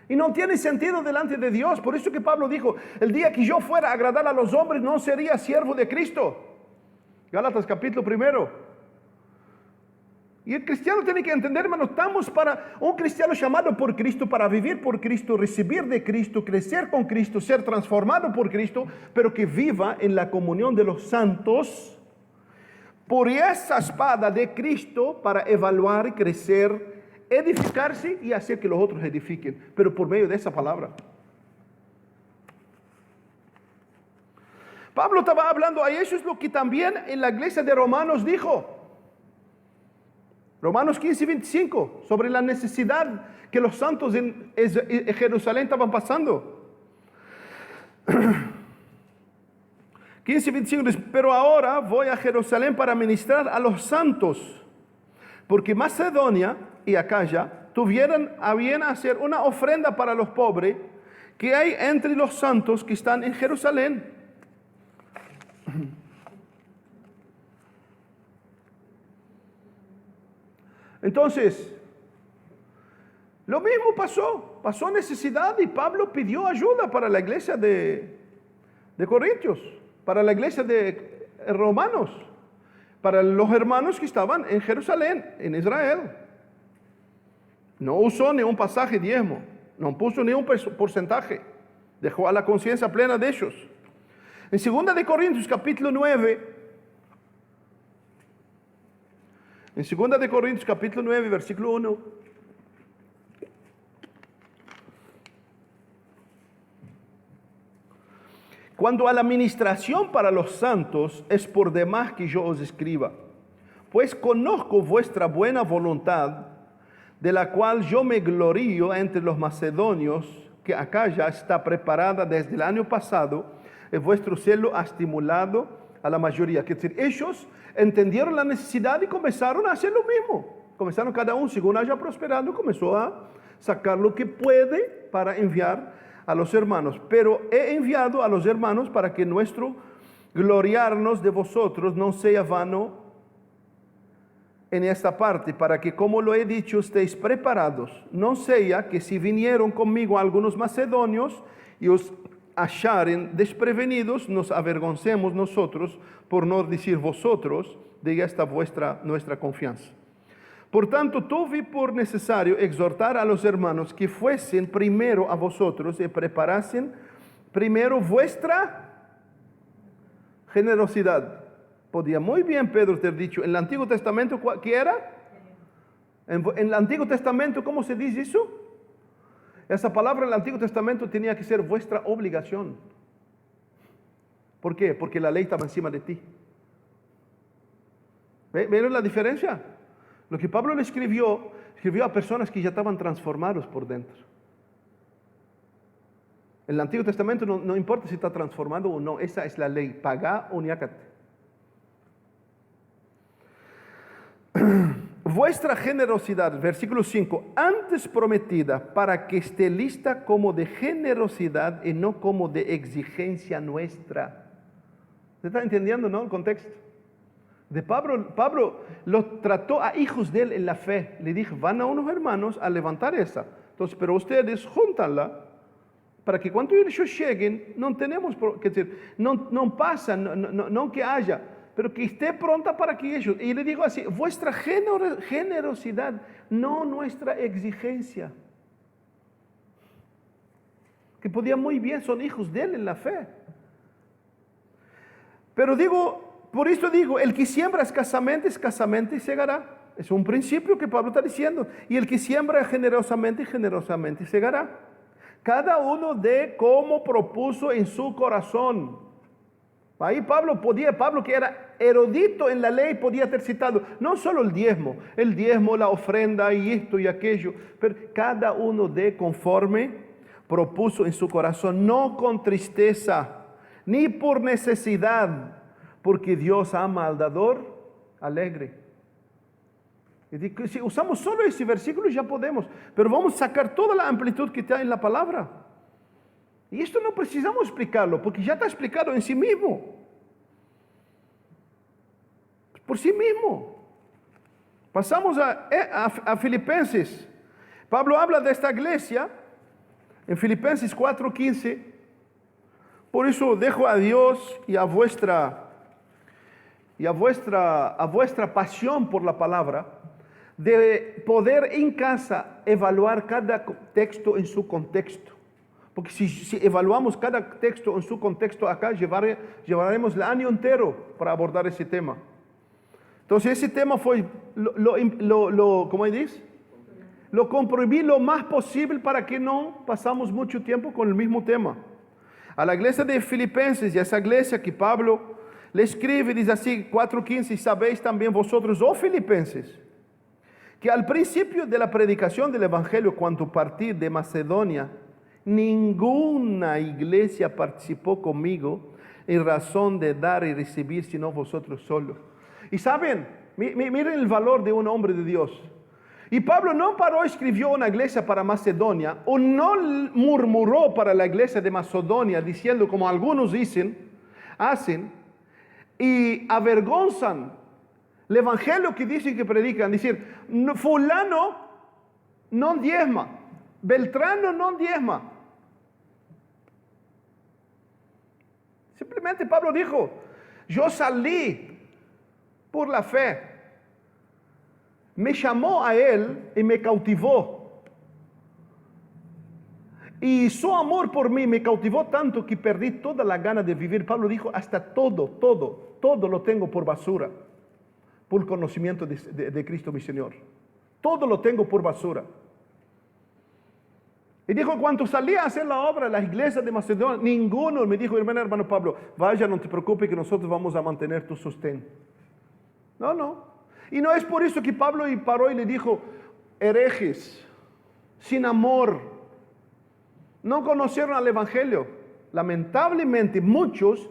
Y no tiene sentido delante de Dios. Por eso que Pablo dijo, el día que yo fuera a agradar a los hombres, no sería siervo de Cristo. Gálatas capítulo 1. Y el cristiano tiene que entender, hermano, estamos para un cristiano llamado por Cristo, para vivir por Cristo, recibir de Cristo, crecer con Cristo, ser transformado por Cristo, pero que viva en la comunión de los santos, por esa espada de Cristo, para evaluar, crecer, edificarse y hacer que los otros edifiquen, pero por medio de esa palabra. Pablo estaba hablando, y eso es lo que también en la iglesia de Romanos dijo. Romanos 15:25, sobre la necesidad que los santos en Jerusalén estaban pasando. 15:25 dice, pero ahora voy a Jerusalén para ministrar a los santos, porque Macedonia y Acaya tuvieron a bien hacer una ofrenda para los pobres que hay entre los santos que están en Jerusalén. Entonces, lo mismo pasó necesidad y Pablo pidió ayuda para la iglesia de Corintios, para la iglesia de Romanos, para los hermanos que estaban en Jerusalén, en Israel. No usó ni un pasaje diezmo, no puso ni un porcentaje, dejó a la conciencia plena de ellos. En 2 de Corintios capítulo 9, en 2 de Corintios capítulo 9, versículo 1. Cuando a la ministración para los santos es por demás que yo os escriba, pues conozco vuestra buena voluntad, de la cual yo me glorío entre los macedonios, que acá ya está preparada desde el año pasado, y vuestro celo ha estimulado a la mayoría. Es decir, ellos entendieron la necesidad y comenzaron a hacer lo mismo. Comenzaron cada uno, según haya prosperado, comenzó a sacar lo que puede para enviar a los hermanos. Pero he enviado a los hermanos para que nuestro gloriarnos de vosotros no sea vano en esta parte, para que, como lo he dicho, estéis preparados. No sea que si vinieron conmigo algunos macedonios y os acharen desprevenidos, nos avergoncemos nosotros, por no decir vosotros, de esta nuestra confianza. Por tanto, tuve por necesario exhortar a los hermanos que fuesen primero a vosotros y preparasen primero vuestra generosidad. Podía muy bien Pedro ter dicho, en el Antiguo Testamento, ¿qué era? En el Antiguo Testamento, ¿cómo se dice eso? Esa palabra en el Antiguo Testamento tenía que ser vuestra obligación. ¿Por qué? Porque la ley estaba encima de ti. ¿Vieron la diferencia? Lo que Pablo le escribió a personas que ya estaban transformados por dentro. En el Antiguo Testamento no importa si está transformado o no, esa es la ley. Pagá o niácate. Vuestra generosidad, versículo 5, antes prometida para que esté lista como de generosidad y no como de exigencia nuestra. ¿Se está entendiendo, no? El contexto de Pablo lo trató a hijos de él en la fe. Le dijo, van a unos hermanos a levantar esa. Entonces, pero ustedes júntanla para que cuando ellos lleguen, no tenemos, quer dizer, no pasa, no que haya, pero que esté pronta para que ellos, y le digo así, vuestra generosidad, no nuestra exigencia. Que podía muy bien, son hijos de Él en la fe. Pero digo, por eso digo, el que siembra escasamente segará. Es un principio que Pablo está diciendo. Y el que siembra generosamente segará. Cada uno de como propuso en su corazón. Ahí Pablo que era erudito en la ley, podía haber citado no solo el diezmo, la ofrenda y esto y aquello, pero cada uno de conforme propuso en su corazón, no con tristeza, ni por necesidad, porque Dios ama al dador alegre. Si usamos solo ese versículo ya podemos, pero vamos a sacar toda la amplitud que está en la palabra. Y esto no precisamos explicarlo, porque ya está explicado en sí mismo. Por sí mismo. Pasamos a Filipenses. Pablo habla de esta iglesia en Filipenses 4:15. Por eso dejo a Dios y a vuestra pasión por la palabra, de poder en casa evaluar cada texto en su contexto. Porque si evaluamos cada texto en su contexto acá, llevaremos el año entero para abordar ese tema. Entonces ese tema fue, ¿cómo dice? Lo comprimí lo más posible para que no pasamos mucho tiempo con el mismo tema. A la iglesia de Filipenses, y a esa iglesia que Pablo le escribe, dice así, 4:15, sabéis también vosotros, oh Filipenses, que al principio de la predicación del Evangelio, cuando partí de Macedonia, ninguna iglesia participó conmigo en razón de dar y recibir, sino vosotros solos. Y saben, miren el valor de un hombre de Dios. Y Pablo no paró, escribió una iglesia para Macedonia, o no murmuró para la iglesia de Macedonia, diciendo como algunos hacen, y avergonzan el evangelio que dicen que predican, decir, fulano no diezma, Beltrano no diezma. Simplemente Pablo dijo, yo salí por la fe, me llamó a él y me cautivó. Y su amor por mí me cautivó tanto que perdí toda la gana de vivir. Pablo dijo, hasta todo lo tengo por basura, por conocimiento de Cristo mi Señor. Todo lo tengo por basura. Y dijo, cuando salí a hacer la obra en las iglesias de Macedonia, ninguno me dijo, hermano Pablo, vaya, no te preocupes que nosotros vamos a mantener tu sostén. No. Y no es por eso que Pablo paró y le dijo, herejes, sin amor, no conocieron al Evangelio. Lamentablemente muchos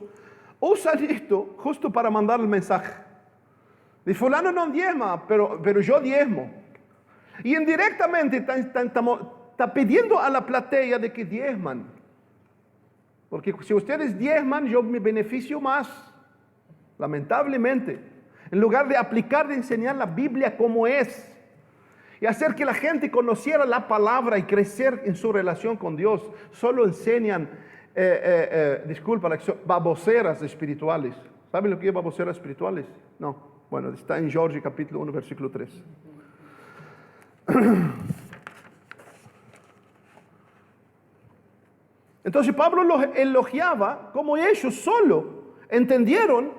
usan esto justo para mandar el mensaje. De fulano no diezma, pero yo diezmo. Y indirectamente está pidiendo a la platea de que diezman. Porque si ustedes diezman, yo me beneficio más. Lamentablemente. En lugar de aplicar, de enseñar la Biblia como es. Y hacer que la gente conociera la palabra y crecer en su relación con Dios. Solo enseñan, baboseras espirituales. ¿Saben lo que es baboseras espirituales? No. Bueno, está en Jorge capítulo 1, versículo 3. Entonces Pablo los elogiaba como ellos solo entendieron,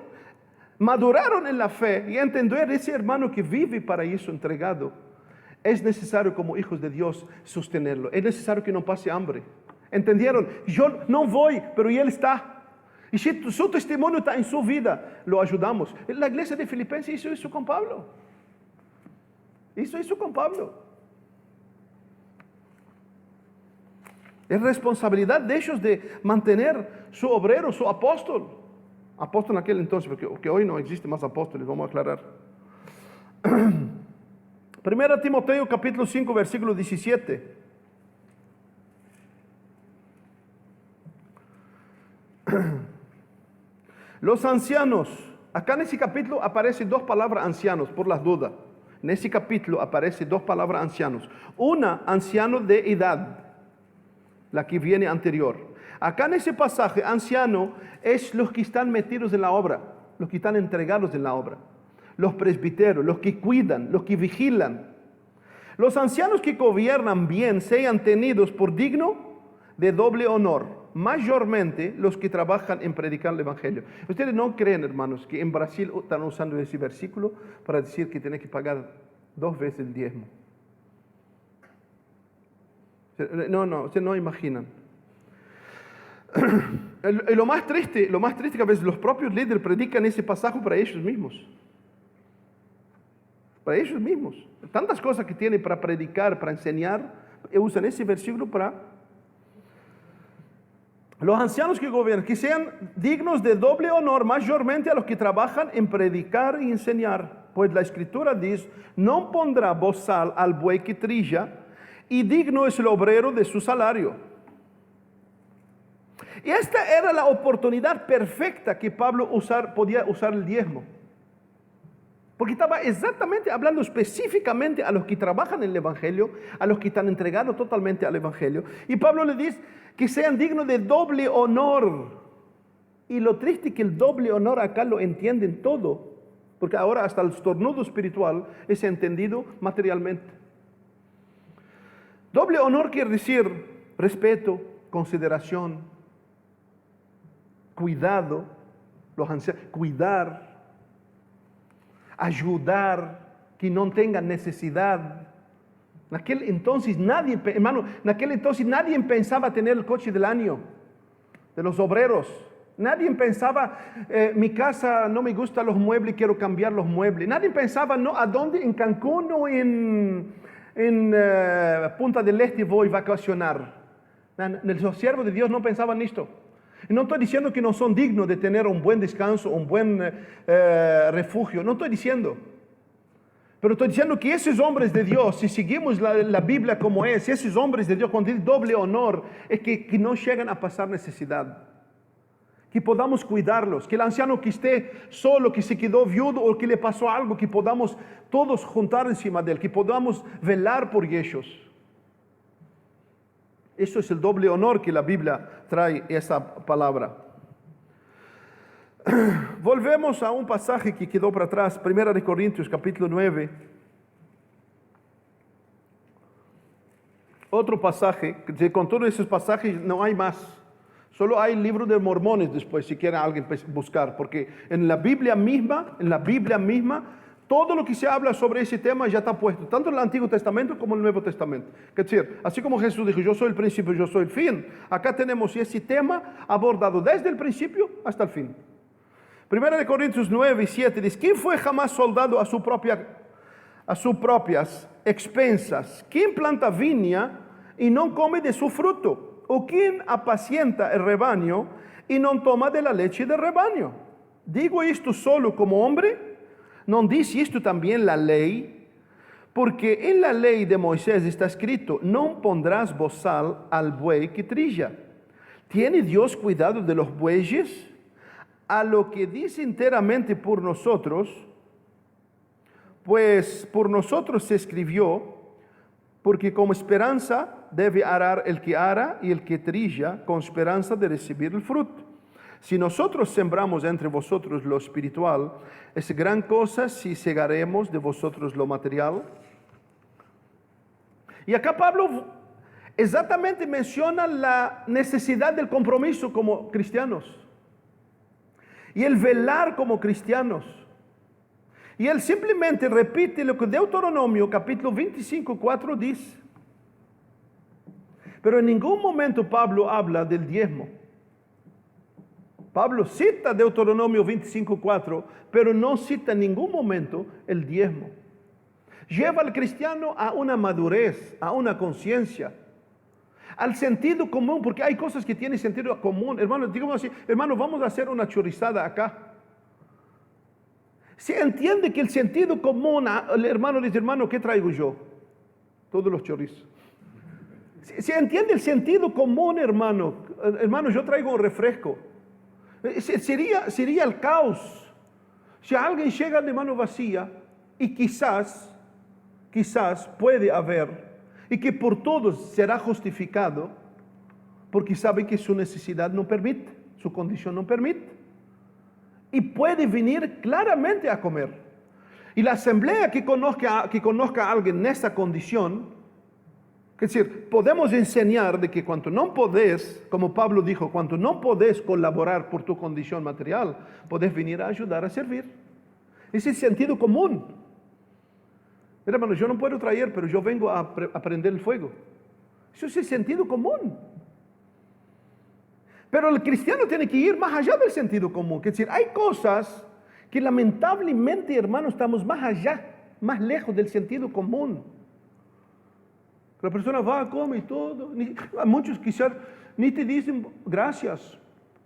maduraron en la fe y entender ese hermano que vive para eso entregado. Es necesario como hijos de Dios sostenerlo. Es necesario que no pase hambre. ¿Entendieron? Yo no voy, pero él está. Y si su testimonio está en su vida, lo ayudamos. La iglesia de Filipenses hizo eso con Pablo. Es responsabilidad de ellos de mantener su obrero, su apóstol. Apóstol en aquel entonces, porque hoy no existe más apóstoles, vamos a aclarar. 1 Timoteo capítulo 5, versículo 17. Los ancianos, acá en ese capítulo aparecen dos palabras ancianos, por las dudas. En ese capítulo aparecen dos palabras ancianos. Una, anciano de edad. la que viene anterior. Acá en ese pasaje, anciano es los que están metidos en la obra, los que están entregados en la obra, los presbiteros, los que cuidan, los que vigilan. Los ancianos que gobiernan bien sean tenidos por digno de doble honor, mayormente los que trabajan en predicar el Evangelio. Ustedes no creen, hermanos, que en Brasil están usando ese versículo para decir que tienen que pagar 2 veces el diezmo. No, ustedes no imaginan. Lo más triste que a veces los propios líderes predican ese pasaje para ellos mismos. Para ellos mismos. Tantas cosas que tienen para predicar, para enseñar, usan ese versículo para... Los ancianos que gobiernan, que sean dignos de doble honor, mayormente a los que trabajan en predicar y enseñar. Pues la Escritura dice, no pondrá bozal al buey que trilla, y digno es el obrero de su salario. Y esta era la oportunidad perfecta que Pablo podía usar el diezmo. Porque estaba exactamente hablando específicamente a los que trabajan en el Evangelio, a los que están entregados totalmente al Evangelio. Y Pablo le dice que sean dignos de doble honor. Y lo triste es que el doble honor acá lo entienden todo. Porque ahora hasta el estornudo espiritual es entendido materialmente. Doble honor quiere decir respeto, consideración, cuidado, los ancianos, cuidar, ayudar, que no tengan necesidad. En aquel entonces nadie pensaba tener el coche del año de los obreros. Nadie pensaba, mi casa no me gustan los muebles, quiero cambiar los muebles. Nadie pensaba, no, ¿a dónde? En Cancún o en Punta del Este voy a vacacionar. Los siervos de Dios no pensaban en esto. Y no estoy diciendo que no son dignos de tener un buen descanso, un buen refugio. No estoy diciendo. Pero estoy diciendo que esos hombres de Dios, si seguimos la Biblia como es, esos hombres de Dios con doble honor, es que no llegan a pasar necesidad. Que podamos cuidarlos, que el anciano que esté solo, que se quedó viudo o que le pasó algo, que podamos todos juntar encima de él, que podamos velar por ellos. Eso es el doble honor que la Biblia trae esa palabra. Volvemos a un pasaje que quedó para atrás, 1 Corintios capítulo 9. Otro pasaje, con todos esos pasajes no hay más. Solo hay el libro de Mormones después, si quiere alguien buscar, porque en la Biblia misma, todo lo que se habla sobre ese tema ya está puesto, tanto en el Antiguo Testamento como en el Nuevo Testamento. Es decir, así como Jesús dijo, yo soy el principio, yo soy el fin, acá tenemos ese tema abordado desde el principio hasta el fin. 1 Corintios 9 y 7 dice, ¿quién fue jamás soldado a sus propias expensas? ¿Quién planta viña y no come de su fruto? ¿O quién apacienta el rebaño y no toma de la leche del rebaño? ¿Digo esto solo como hombre? ¿No dice esto también la ley? Porque en la ley de Moisés está escrito, no pondrás bozal al buey que trilla. ¿Tiene Dios cuidado de los bueyes? A lo que dice enteramente por nosotros, pues por nosotros se escribió, porque como esperanza debe arar el que ara y el que trilla con esperanza de recibir el fruto. Si nosotros sembramos entre vosotros lo espiritual, es gran cosa si segaremos de vosotros lo material. Y acá Pablo exactamente menciona la necesidad del compromiso como cristianos y el velar como cristianos. Y él simplemente repite lo que Deuteronomio capítulo 25:4 dice. Pero en ningún momento Pablo habla del diezmo. Pablo cita Deuteronomio 25:4, pero no cita en ningún momento el diezmo. Lleva al cristiano a una madurez, a una conciencia, al sentido común, porque hay cosas que tienen sentido común. Hermano, digamos así, hermano, vamos a hacer una chorizada acá. Se entiende que el sentido común, el hermano dice, hermano, ¿qué traigo yo? Todos los chorizos. Se entiende el sentido común, hermano. Hermano, yo traigo un refresco. Sería el caos si alguien llega de mano vacía y quizás puede haber, y que por todos será justificado, porque sabe que su necesidad no permite, su condición no permite. Y puede venir claramente a comer. Y la asamblea que conozca a alguien en esa condición, es decir, podemos enseñar de que cuando no podés, como Pablo dijo, cuando no podés colaborar por tu condición material, podés venir a ayudar a servir. Ese es el sentido común. Mira, hermano, yo no puedo traer, pero yo vengo a prender el fuego. Eso es el sentido común. Pero el cristiano tiene que ir más allá del sentido común. Es decir, hay cosas que lamentablemente, hermano, estamos más allá, más lejos del sentido común. La persona va, come y todo. Muchos quizás ni te dicen gracias,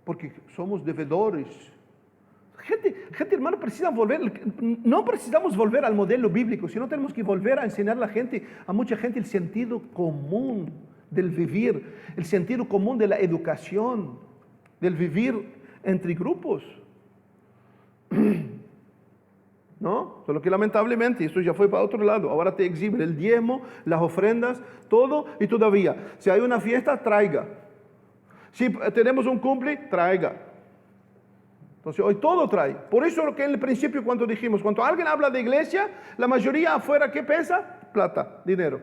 porque somos devedores. Gente, hermano, no precisamos volver al modelo bíblico, sino tenemos que volver a enseñar a mucha gente el sentido común del vivir, el sentido común de la educación, del vivir entre grupos. ¿No? Solo que lamentablemente esto ya fue para otro lado. Ahora te exhiben el diezmo, las ofrendas, todo, y todavía, si hay una fiesta, traiga. Si tenemos un cumple, traiga. Entonces hoy todo trae. Por eso lo que en el principio cuando dijimos, cuando alguien habla de iglesia, la mayoría afuera, ¿qué piensa? Plata, dinero.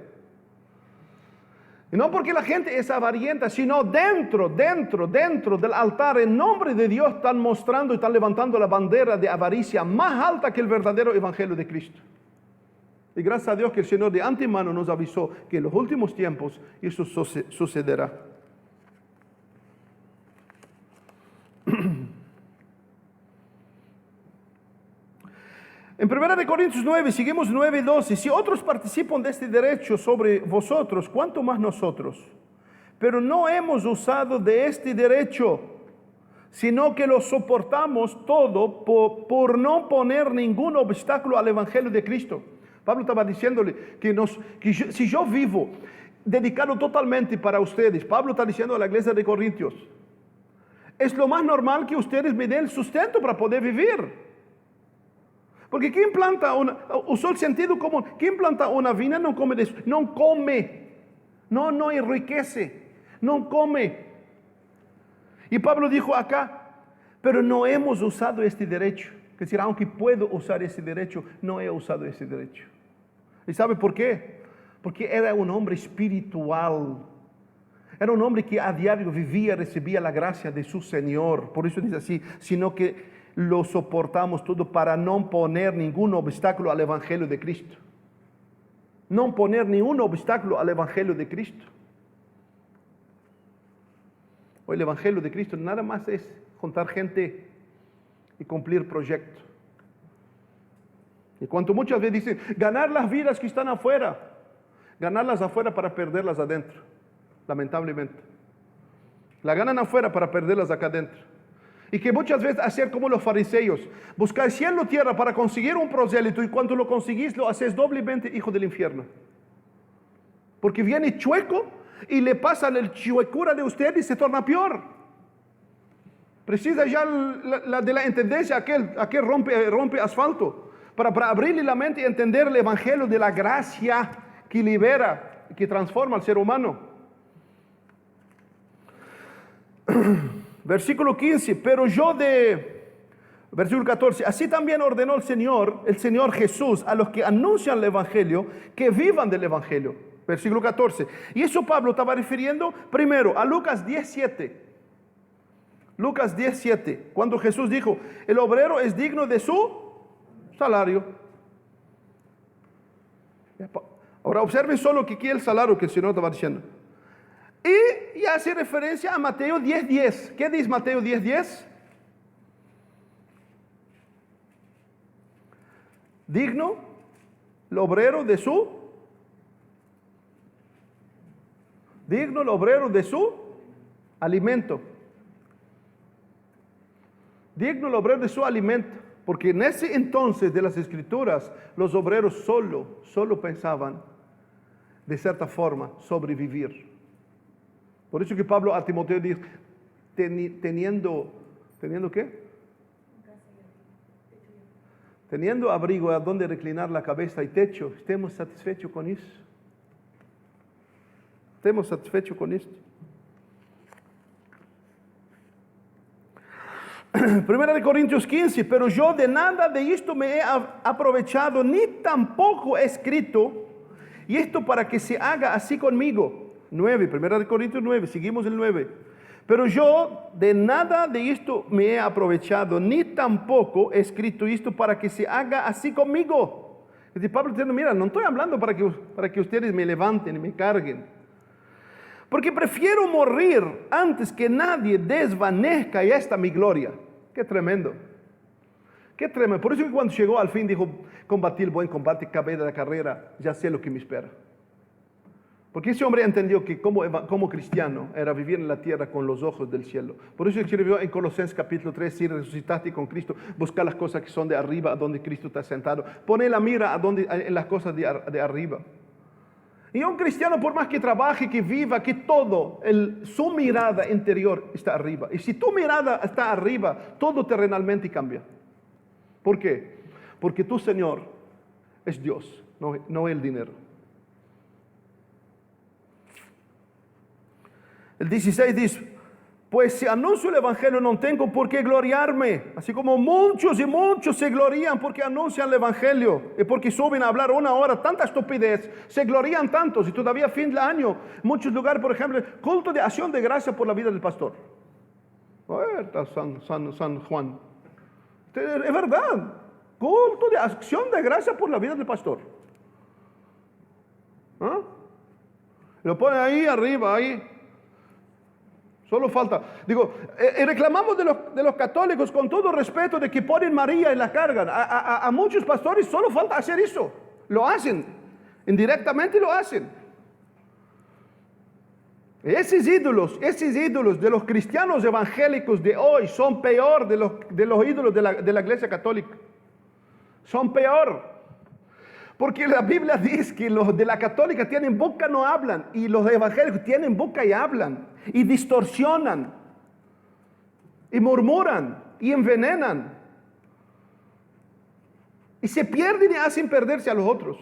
Y no porque la gente es avarienta, sino dentro del altar, en nombre de Dios, están mostrando y están levantando la bandera de avaricia más alta que el verdadero evangelio de Cristo. Y gracias a Dios que el Señor de antemano nos avisó que en los últimos tiempos eso sucederá. En 1 Corintios 9, seguimos 9:12. Si otros participan de este derecho sobre vosotros, ¿cuánto más nosotros? Pero no hemos usado de este derecho, sino que lo soportamos todo por no poner ningún obstáculo al evangelio de Cristo. Pablo estaba diciéndole si yo vivo dedicado totalmente para ustedes, Pablo está diciendo a la iglesia de Corintios, es lo más normal que ustedes me den el sustento para poder vivir. Porque ¿quién planta usó el sentido común? ¿Quién planta una viña no come de eso? No come. No enriquece. No come. Y Pablo dijo acá, pero no hemos usado este derecho. Es decir, aunque puedo usar ese derecho, no he usado ese derecho. ¿Y sabe por qué? Porque era un hombre espiritual. Era un hombre que a diario vivía, recibía la gracia de su Señor. Por eso dice así, sino que lo soportamos todo para no poner ningún obstáculo al evangelio de Cristo. No poner ningún obstáculo al evangelio de Cristo. Hoy el evangelio de Cristo nada más es juntar gente y cumplir proyectos. Y cuanto muchas veces dicen, ganar las vidas que están afuera, ganarlas afuera para perderlas adentro, lamentablemente. La ganan afuera para perderlas acá adentro. Y que muchas veces hacer como los fariseos, buscar cielo o tierra para conseguir un prosélito, y cuando lo conseguís lo haces doblemente hijo del infierno. Porque viene chueco y le pasan el chuecura de usted y se torna peor. Precisa ya de la intendencia, aquel rompe asfalto, para abrirle la mente y entender el evangelio de la gracia que libera, que transforma al ser humano. Versículo 15, versículo 14, así también ordenó el Señor Jesús a los que anuncian el evangelio, que vivan del evangelio. Versículo 14, y eso Pablo estaba refiriendo primero a Lucas 10:7. Lucas 10:7, cuando Jesús dijo, el obrero es digno de su salario. Ahora observen solo que aquí el salario que el Señor estaba diciendo. Y hace referencia a Mateo 10:10. ¿Qué dice Mateo 10:10? Digno el obrero de su alimento. Digno el obrero de su alimento. Porque en ese entonces de las Escrituras, los obreros solo pensaban, de cierta forma, sobrevivir. Por eso que Pablo a Timoteo dice, ¿teniendo qué? Teniendo abrigo a donde reclinar la cabeza y techo, estemos satisfechos con eso. Estemos satisfechos con esto. Primera de Corintios 15, pero yo de nada de esto me he aprovechado, ni tampoco he escrito, y esto para que se haga así conmigo. 9, Primera de Corintios 9, seguimos el 9. Pero yo de nada de esto me he aprovechado, ni tampoco he escrito esto para que se haga así conmigo. Es decir, Pablo diciendo, mira, no estoy hablando para que ustedes me levanten y me carguen. Porque prefiero morir antes que nadie desvanezca esta mi gloria. Qué tremendo. Qué tremendo. Por eso que cuando llegó al fin dijo, combatí el buen combate, acabé de la carrera, ya sé lo que me espera. Porque ese hombre entendió que como cristiano era vivir en la tierra con los ojos del cielo. Por eso escribió en Colosenses capítulo 3, si resucitaste con Cristo, busca las cosas que son de arriba, a donde Cristo está sentado. Pone la mira en las cosas de arriba. Y un cristiano, por más que trabaje, que viva, que todo, su mirada interior está arriba. Y si tu mirada está arriba, todo terrenalmente cambia. ¿Por qué? Porque tu Señor es Dios, no el dinero. El 16 dice, pues si anuncio el evangelio no tengo por qué gloriarme, así como muchos y muchos se glorían porque anuncian el evangelio y porque suben a hablar una hora tanta estupidez, se glorían tantos y todavía fin de año, muchos lugares, por ejemplo, culto de acción de gracia por la vida del pastor. Está San Juan. Es verdad, culto de acción de gracia por la vida del pastor. ¿Ah? Lo ponen ahí arriba, ahí. Solo falta, reclamamos de los católicos con todo respeto de que ponen María y la cargan. A muchos pastores solo falta hacer eso. Lo hacen, indirectamente lo hacen. Esos ídolos de los cristianos evangélicos de hoy son peor de los ídolos de la iglesia católica. Son peor. Porque la Biblia dice que los de la católica tienen boca, no hablan. Y los evangélicos tienen boca y hablan. Y distorsionan. Y murmuran. Y envenenan. Y se pierden y hacen perderse a los otros.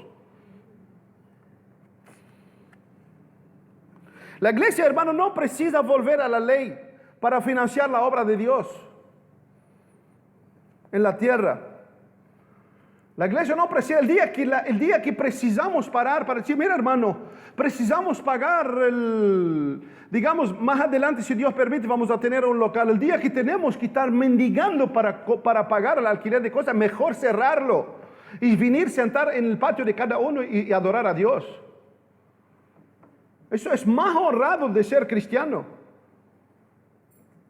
La iglesia, hermano, no precisa volver a la ley para financiar la obra de Dios en la tierra. La iglesia no precisa, el día que precisamos parar para decir, mira hermano, precisamos pagar digamos, más adelante, si Dios permite, vamos a tener un local. El día que tenemos que estar mendigando para pagar el alquiler de cosas, mejor cerrarlo y venir sentar en el patio de cada uno y adorar a Dios. Eso es más honrado de ser cristiano.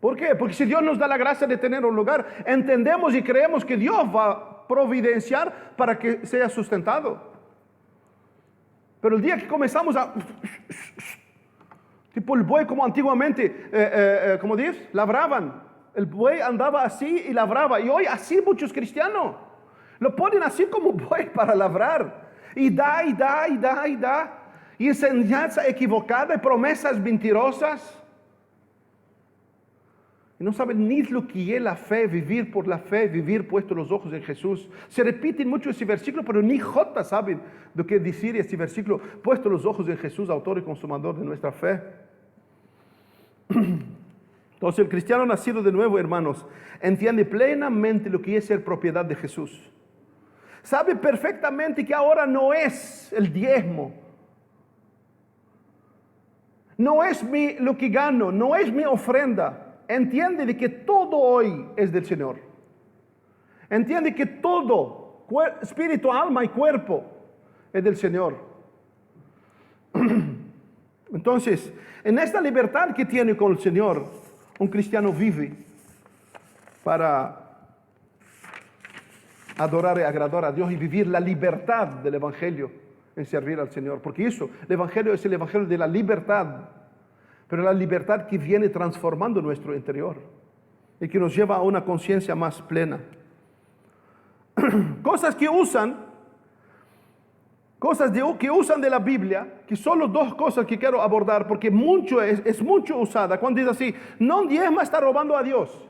¿Por qué? Porque si Dios nos da la gracia de tener un lugar, entendemos y creemos que Dios va a providenciar para que sea sustentado. Pero el día que comenzamos tipo el buey como antiguamente, ¿cómo dices? Labraban. El buey andaba así y labraba. Y hoy así muchos cristianos lo ponen así como buey para labrar. Y da, y da, y da, y da. Y enseñanza equivocada y promesas mentirosas. Y no saben ni lo que es la fe, vivir por la fe, vivir puestos los ojos en Jesús. Se repiten mucho ese versículo, pero ni J saben lo que decir este versículo, puestos los ojos en Jesús, autor y consumador de nuestra fe. Entonces el cristiano nacido de nuevo, hermanos, entiende plenamente lo que es ser propiedad de Jesús. Sabe perfectamente que ahora no es el diezmo, no es lo que gano, no es mi ofrenda. Entiende de que todo hoy es del Señor. Entiende que todo, espíritu, alma y cuerpo, es del Señor. Entonces, en esta libertad que tiene con el Señor, un cristiano vive para adorar y agradar a Dios y vivir la libertad del Evangelio en servir al Señor. Porque eso, el Evangelio es el Evangelio de la libertad. Pero la libertad que viene transformando nuestro interior y que nos lleva a una conciencia más plena. Cosas que usan de la Biblia, que son las dos cosas que quiero abordar, porque es mucho usada. Cuando dice así, no diezma, está robando a Dios.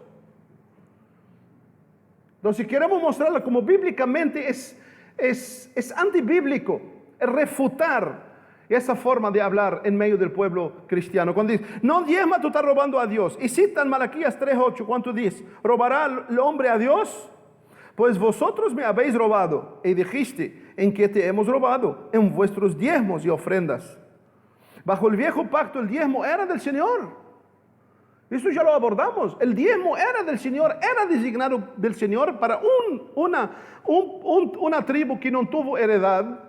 Entonces, si queremos mostrarla como bíblicamente es antibíblico, es refutar esa forma de hablar en medio del pueblo cristiano. Cuando dice, no diezma, tú estás robando a Dios. Y citan Malaquías 3:8, ¿cuánto dice? ¿Robará el hombre a Dios? Pues vosotros me habéis robado. Y dijiste, ¿en qué te hemos robado? En vuestros diezmos y ofrendas. Bajo el viejo pacto, el diezmo era del Señor. Eso ya lo abordamos. El diezmo era del Señor, era designado del Señor para una tribu que no tuvo heredad.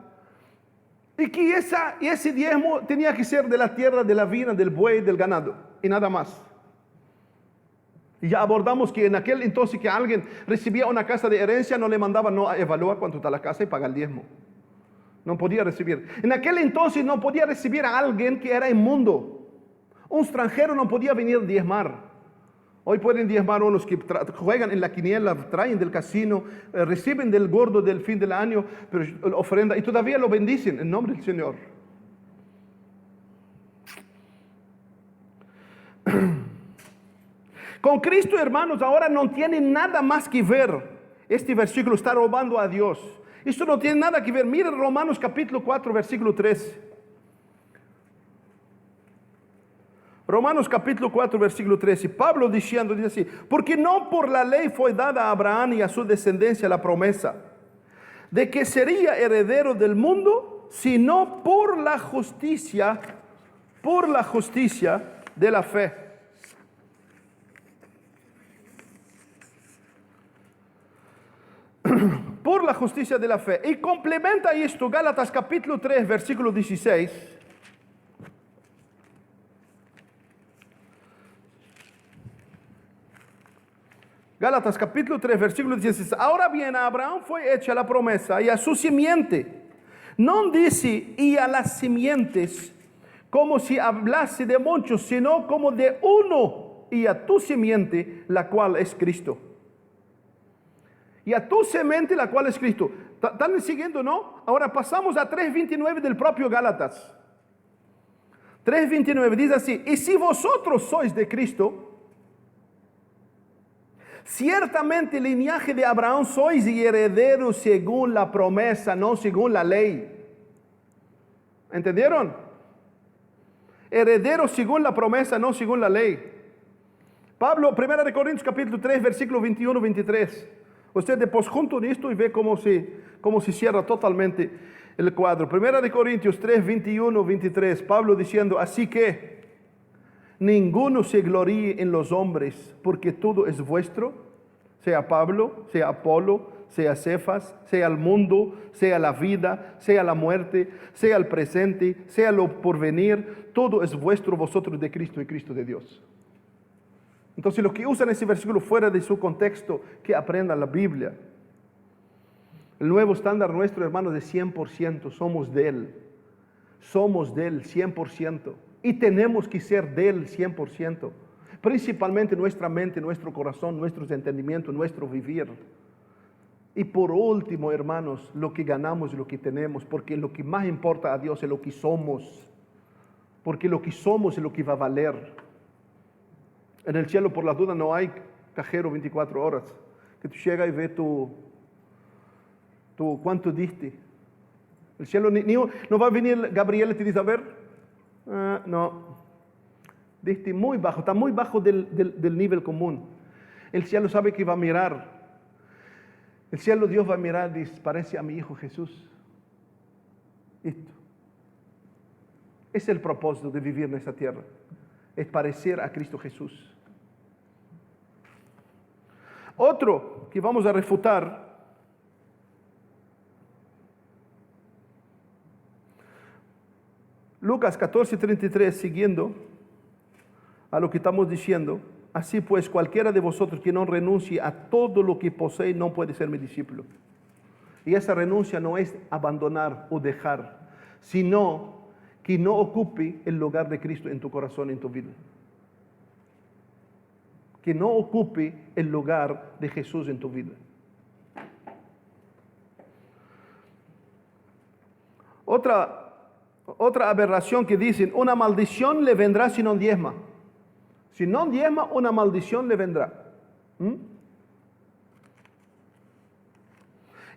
Y que ese diezmo tenía que ser de la tierra, de la viña, del buey, del ganado, y nada más. Y ya abordamos que en aquel entonces que alguien recibía una casa de herencia, no le mandaban, no, evalúa cuánto está la casa y paga el diezmo. No podía recibir. En aquel entonces no podía recibir a alguien que era inmundo. Un extranjero no podía venir a diezmar. Hoy pueden diezmar unos que juegan en la quiniela, traen del casino, reciben del gordo del fin del año, pero ofrenda, y todavía lo bendicen en nombre del Señor. Con Cristo, hermanos, ahora no tiene nada más que ver. Este versículo está robando a Dios. Esto no tiene nada que ver. Miren Romanos capítulo 4, versículo 3. Romanos capítulo 4, versículo 13. Pablo diciendo, dice así, porque no por la ley fue dada a Abraham y a su descendencia la promesa de que sería heredero del mundo, sino por la justicia de la fe. Por la justicia de la fe. Y complementa esto Gálatas capítulo 3, versículo 16. Gálatas capítulo 3, versículo 16. Ahora bien, a Abraham fue hecha la promesa y a su simiente. No dice y a las simientes como si hablase de muchos, sino como de uno, y a tu simiente, la cual es Cristo. Y a tu semente, la cual es Cristo. ¿Están siguiendo, no? Ahora pasamos a 3:29 del propio Gálatas. 3:29 dice así, y si vosotros sois de Cristo, ciertamente linaje de Abraham sois y herederos según la promesa, no según la ley. ¿Entendieron? Herederos según la promesa, no según la ley. Pablo, 1 Corintios capítulo 3, versículo 21-23. Usted después junto en esto y ve cómo se cierra totalmente el cuadro. 1 Corintios 3, 21-23. Pablo diciendo, así que ninguno se gloríe en los hombres, porque todo es vuestro, sea Pablo, sea Apolo, sea Cefas, sea el mundo, sea la vida, sea la muerte, sea el presente, sea lo porvenir, todo es vuestro, vosotros de Cristo y Cristo de Dios. Entonces los que usan ese versículo fuera de su contexto, que aprendan la Biblia. El nuevo estándar nuestro, hermanos, de 100%, somos de Él 100%. Y tenemos que ser de Él 100%. Principalmente nuestra mente, nuestro corazón, nuestros entendimientos, nuestro vivir. Y por último, hermanos, lo que ganamos y lo que tenemos, porque lo que más importa a Dios es lo que somos. Porque lo que somos es lo que va a valer. En el cielo, por la duda, no hay cajero 24 horas. Que tú llegas y ves cuánto diste. El cielo no va a venir Gabriel y te dice, a ver, no. Diste muy bajo, está muy bajo del nivel común. El cielo sabe que va a mirar. El cielo, Dios va a mirar y dice, parece a mi Hijo Jesús. Esto. Es el propósito de vivir en esta tierra. Es parecer a Cristo Jesús. Otro que vamos a refutar, Lucas 14:33, siguiendo a lo que estamos diciendo, así pues cualquiera de vosotros que no renuncie a todo lo que posee no puede ser mi discípulo. Y esa renuncia no es abandonar o dejar, sino que no ocupe el lugar de Cristo en tu corazón, en tu vida. Que no ocupe el lugar de Jesús en tu vida. Otra aberración que dicen, una maldición le vendrá si no diezma. Si no diezma, una maldición le vendrá.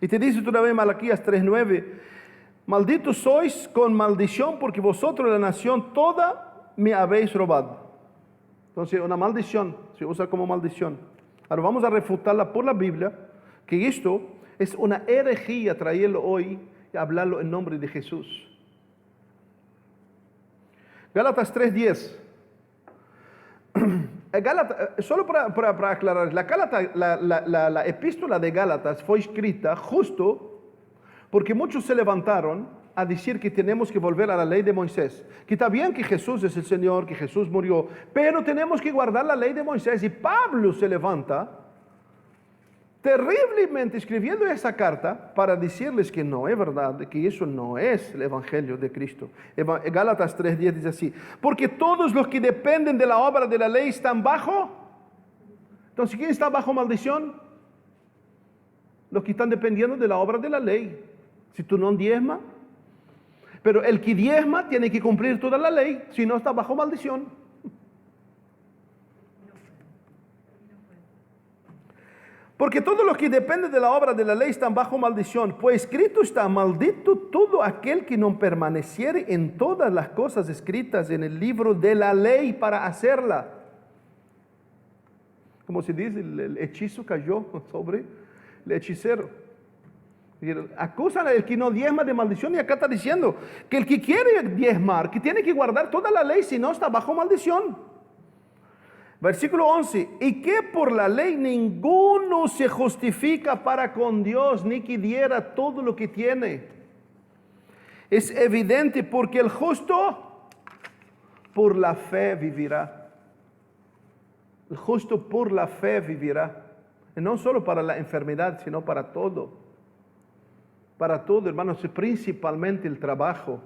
Y te dice todavía Malaquías 3:9, malditos sois con maldición porque vosotros la nación toda me habéis robado. Entonces, una maldición se usa como maldición. Ahora vamos a refutarla por la Biblia, que esto es una herejía traerlo hoy y hablarlo en nombre de Jesús. Gálatas 3:10. Solo para aclarar, la epístola de Gálatas fue escrita justo porque muchos se levantaron a decir que tenemos que volver a la ley de Moisés, que está bien que Jesús es el Señor, que Jesús murió, pero tenemos que guardar la ley de Moisés. Y Pablo se levanta terriblemente escribiendo esa carta para decirles que no es verdad, que eso no es el Evangelio de Cristo. Gálatas 3:10 dice así: porque todos los que dependen de la obra de la ley están bajo. Entonces, ¿quién está bajo maldición? Los que están dependiendo de la obra de la ley. Si tú no diezmas, pero el que diezma tiene que cumplir toda la ley, si no está bajo maldición. Porque todos los que dependen de la obra de la ley están bajo maldición, pues escrito está: maldito todo aquel que no permaneciere en todas las cosas escritas en el libro de la ley para hacerla. Como se dice, el hechizo cayó sobre el hechicero. Acusan al que no diezma de maldición, y acá está diciendo que el que quiere diezmar, que tiene que guardar toda la ley, si no está bajo maldición. Versículo 11: y que por la ley ninguno se justifica para con Dios, ni que diera todo lo que tiene. Es evidente, porque el justo por la fe vivirá. El justo por la fe vivirá. Y no solo para la enfermedad, sino para todo. Para todo, hermanos, principalmente el trabajo.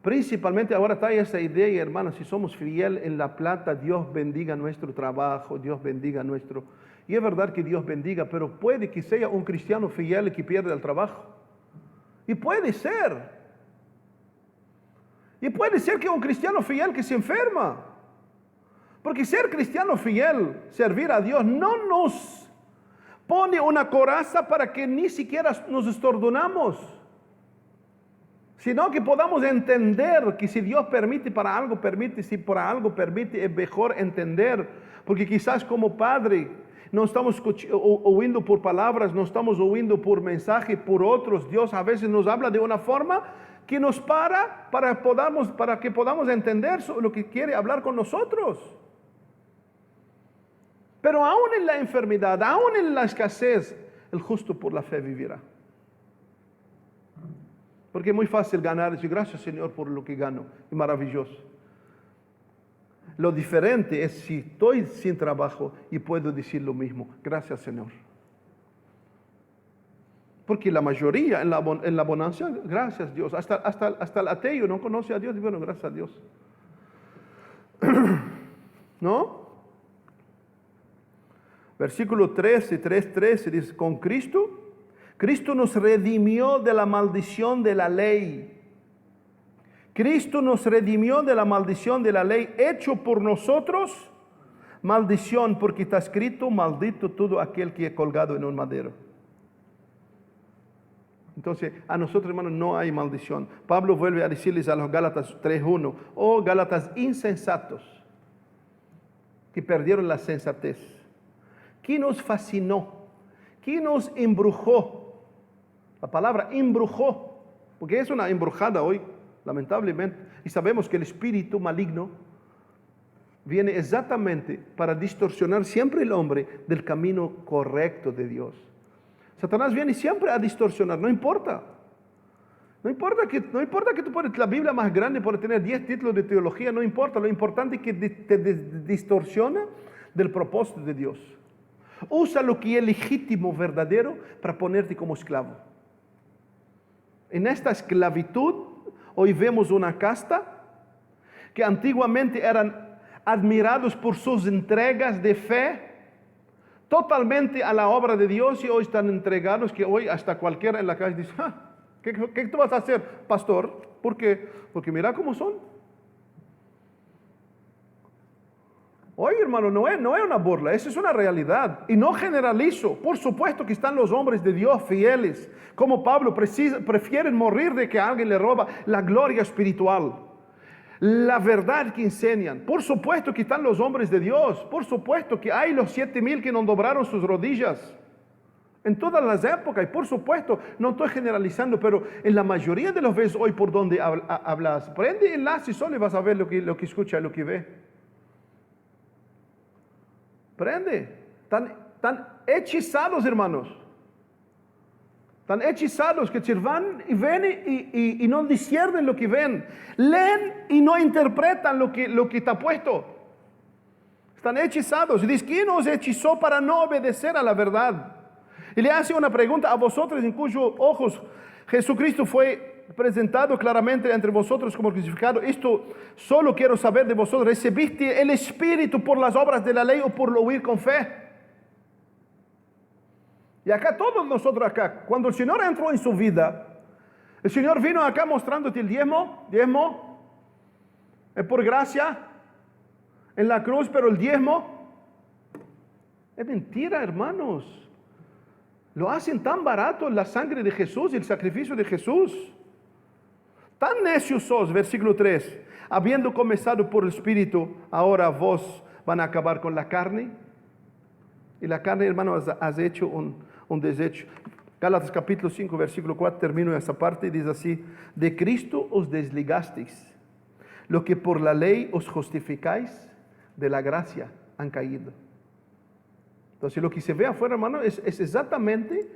Principalmente ahora está esa idea, hermanos, si somos fieles en la plata, Dios bendiga nuestro trabajo, Dios bendiga nuestro... Y es verdad que Dios bendiga, pero puede que sea un cristiano fiel que pierda el trabajo. Y puede ser. Y puede ser que un cristiano fiel que se enferma. Porque ser cristiano fiel, servir a Dios, no nos pone una coraza para que ni siquiera nos estornudamos, sino que podamos entender que si Dios permite para algo, permite, si por algo permite, es mejor entender, porque quizás como padre no estamos oyendo por palabras, no estamos oyendo por mensaje, por otros. Dios a veces nos habla de una forma que nos para que podamos entender lo que quiere hablar con nosotros. Pero aún en la enfermedad, aún en la escasez, el justo por la fe vivirá. Porque es muy fácil ganar y decir: gracias, Señor, por lo que gano. Es maravilloso. Lo diferente es si estoy sin trabajo y puedo decir lo mismo: gracias, Señor. Porque la mayoría en la bonanza, gracias, Dios. Hasta el ateo no conoce a Dios y bueno, gracias a Dios. ¿No? Versículo 13, 3:13 dice: con Cristo nos redimió de la maldición de la ley. Cristo nos redimió de la maldición de la ley, hecho por nosotros maldición, porque está escrito: maldito todo aquel que es colgado en un madero. Entonces, a nosotros, hermanos, no hay maldición. Pablo vuelve a decirles a los Gálatas 3:1: oh Gálatas insensatos, que perdieron la sensatez. ¿Quién nos fascinó? ¿Quién nos embrujó? La palabra embrujó, porque es una embrujada hoy, lamentablemente. Y sabemos que el espíritu maligno viene exactamente para distorsionar siempre el hombre del camino correcto de Dios. Satanás viene siempre a distorsionar, no importa. No importa que tú pones la Biblia más grande, por tener 10 títulos de teología, no importa. Lo importante es que te distorsiona del propósito de Dios. Usa lo que es legítimo, verdadero, para ponerte como esclavo. En esta esclavitud, hoy vemos una casta que antiguamente eran admirados por sus entregas de fe, totalmente a la obra de Dios, y hoy están entregados que hoy hasta cualquiera en la calle dice: ¿qué tú vas a hacer, pastor? ¿Por qué? Porque mira cómo son. Oye, hermano, no es una burla, esa es una realidad. Y no generalizo. Por supuesto que están los hombres de Dios fieles, como Pablo, prefieren morir de que alguien le roba la gloria espiritual, la verdad que enseñan. Por supuesto que están los hombres de Dios. Por supuesto que hay los 7,000 que no doblaron sus rodillas en todas las épocas. Y por supuesto, no estoy generalizando, pero en la mayoría de las veces hoy por donde hablas, prende enlace y solo vas a ver lo que escucha, lo que ve. Prende. Están hechizados, hermanos. Están hechizados que van y ven y no disciernen lo que ven. Leen y no interpretan lo que está puesto. Están hechizados. Y dice, ¿quién os hechizó para no obedecer a la verdad? Y le hace una pregunta a vosotros en cuyos ojos Jesucristo fue presentado claramente entre vosotros como crucificado. Esto solo quiero saber de vosotros. ¿Recibiste el Espíritu por las obras de la ley o por lo oír con fe? Y acá todos nosotros acá, cuando el Señor entró en su vida, el Señor vino acá mostrándote el diezmo es por gracia en la cruz, pero el diezmo es mentira, hermanos. Lo hacen tan barato la sangre de Jesús y el sacrificio de Jesús. Tan necios sos, versículo 3, habiendo comenzado por el Espíritu, ahora vos van a acabar con la carne. Y la carne, hermano, has hecho un desecho. Gálatas capítulo 5, versículo 4, termino esa parte y dice así: de Cristo os desligasteis, lo que por la ley os justificáis, de la gracia han caído. Entonces lo que se ve afuera, hermano, es exactamente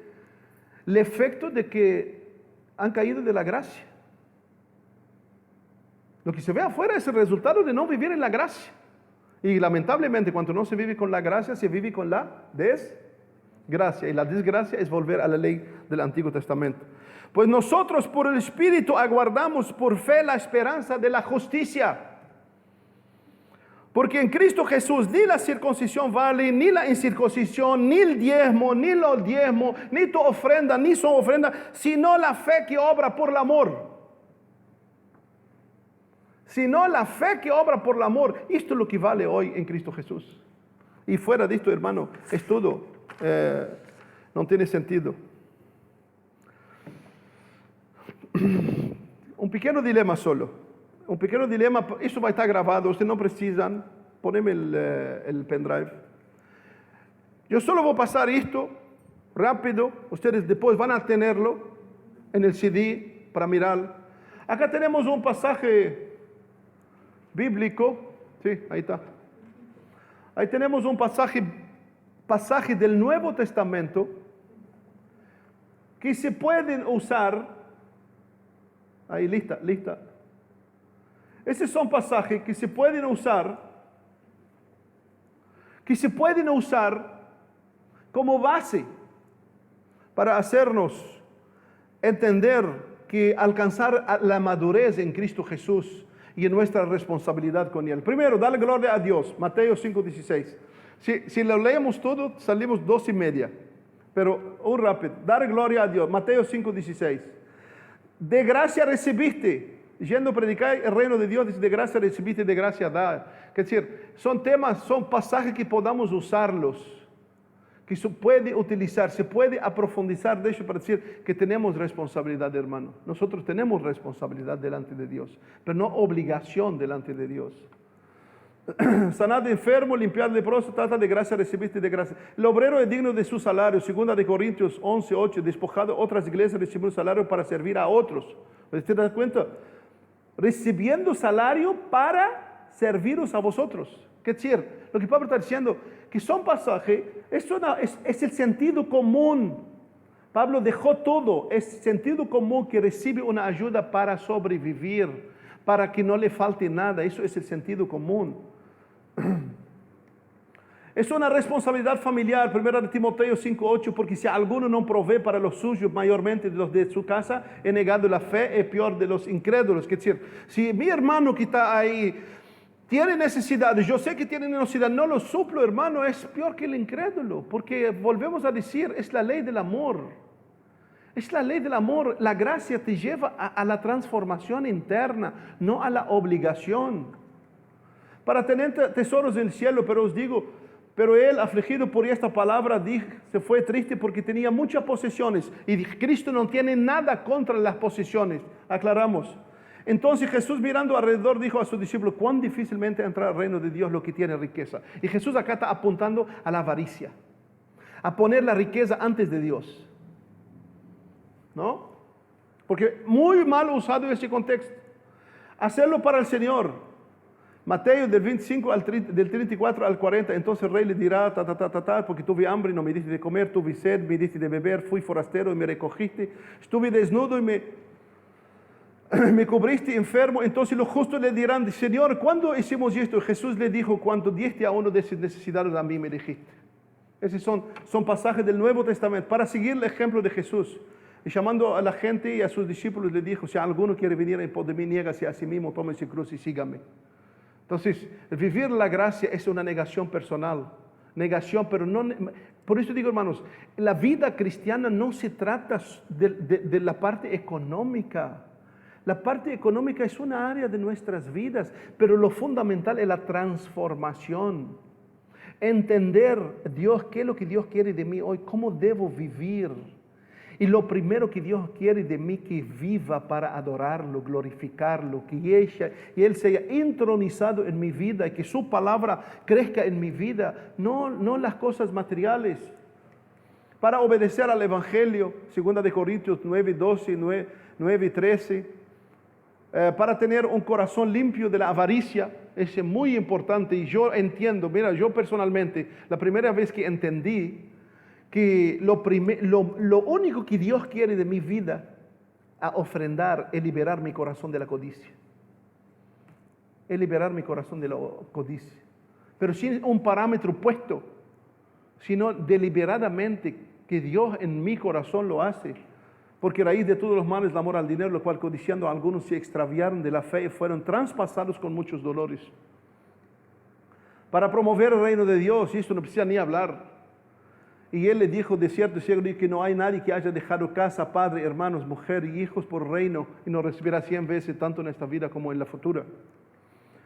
el efecto de que han caído de la gracia. Lo que se ve afuera es el resultado de no vivir en la gracia. Y lamentablemente cuando no se vive con la gracia, se vive con la desgracia. Y la desgracia es volver a la ley del Antiguo Testamento. Pues nosotros por el Espíritu aguardamos por fe la esperanza de la justicia. Porque en Cristo Jesús ni la circuncisión vale, ni la incircuncisión, ni el diezmo, ni los diezmos, ni tu ofrenda, ni su ofrenda, sino la fe que obra por el amor. Sino la fe que obra por el amor. Esto es lo que vale hoy en Cristo Jesús. Y fuera de esto, hermano, es todo. No tiene sentido. Un pequeño dilema solo. Un pequeño dilema, eso va a estar grabado, ustedes no precisan, poneme el pendrive. Yo solo voy a pasar esto rápido, ustedes después van a tenerlo en el CD para mirar. Acá tenemos un pasaje bíblico, sí, ahí está. Ahí tenemos un pasaje del Nuevo Testamento que se pueden usar. Ahí, lista. Esos son pasajes que se pueden usar como base para hacernos entender que alcanzar la madurez en Cristo Jesús y en nuestra responsabilidad con Él. Primero, dale gloria a Dios, Mateo 5:16. Si lo leemos todo, salimos 2:30. Pero un rápido, dale gloria a Dios, Mateo 5:16. De gracia recibiste, yendo a predicar el reino de Dios, dice, de gracia recibiste, de gracia da. Es decir, son temas, son pasajes que podamos usarlos, que se puede utilizar, se puede profundizar de ello para decir que tenemos responsabilidad, hermano. Nosotros tenemos responsabilidad delante de Dios, pero no obligación delante de Dios. Sanar de enfermo, limpiar de leproso, trata de gracia, recibiste de gracia. El obrero es digno de su salario, 2 Corintios 11:8, despojado otras iglesias, recibiendo salario para servir a otros. ¿Te das cuenta? Recibiendo salario para serviros a vosotros. ¿Qué decir? Lo que Pablo está diciendo, que son pasajes, es el sentido común. Pablo dejó todo, es sentido común que recibe una ayuda para sobrevivir, para que no le falte nada. Eso es el sentido común. Es una responsabilidad familiar, 1 Timoteo 5:8, porque si alguno no provee para los suyos, mayormente de los de su casa, he negado la fe, es peor de los incrédulos. Es decir, si mi hermano que está ahí tiene necesidades, yo sé que tiene necesidad, no lo suplo, hermano, es peor que el incrédulo, porque volvemos a decir, es la ley del amor. Es la ley del amor. La gracia te lleva a la transformación interna, no a la obligación. para tener tesoros en el cielo, pero os digo, pero él, afligido por esta palabra, se fue triste porque tenía muchas posesiones. Y Cristo no tiene nada contra las posesiones. Aclaramos. Entonces Jesús, mirando alrededor, dijo a sus discípulos: cuán difícilmente entra al reino de Dios lo que tiene riqueza. Y Jesús acá está apuntando a la avaricia, a poner la riqueza antes de Dios, ¿no? Porque muy mal usado ese contexto. Hacerlo para el Señor. Mateo del 25 del 34 al 40, entonces el rey le dirá, porque tuve hambre y no me diste de comer, tuve sed, me diste de beber, fui forastero y me recogiste, estuve desnudo y me cubriste enfermo. Entonces los justos le dirán: Señor, ¿cuándo hicimos esto? Jesús le dijo: cuando diste a uno de sus necesidades, a mí me dijiste. Esos son pasajes del Nuevo Testamento para seguir el ejemplo de Jesús. Y llamando a la gente y a sus discípulos le dijo: si alguno quiere venir en pos de mí, niégase a sí mismo, tome su cruz y sígame. Entonces, vivir la gracia es una negación personal. Negación, pero no... Por eso digo, hermanos, la vida cristiana no se trata de la parte económica. La parte económica es una área de nuestras vidas, pero lo fundamental es la transformación. Entender Dios, qué es lo que Dios quiere de mí hoy, cómo debo vivir. Y lo primero que Dios quiere de mí, que viva para adorarlo, glorificarlo, que Él sea entronizado en mi vida y que su palabra crezca en mi vida, no las cosas materiales. Para obedecer al Evangelio, 2 Corintios 9, 12, 9 y 13, para tener un corazón limpio de la avaricia, es muy importante. Y yo entiendo, mira, yo personalmente, la primera vez que entendí que lo único que Dios quiere de mi vida a ofrendar es liberar mi corazón de la codicia. Es liberar mi corazón de la codicia. Pero sin un parámetro puesto, sino deliberadamente que Dios en mi corazón lo hace. Porque raíz de todos los males, el amor al dinero, lo cual codiciando a algunos se extraviaron de la fe y fueron traspasados con muchos dolores. Para promover el reino de Dios, y esto no precisa ni hablar. Y él le dijo: de cierto, que no hay nadie que haya dejado casa, padre, hermanos, mujer y hijos por reino y no recibirá 100 veces tanto en esta vida como en la futura.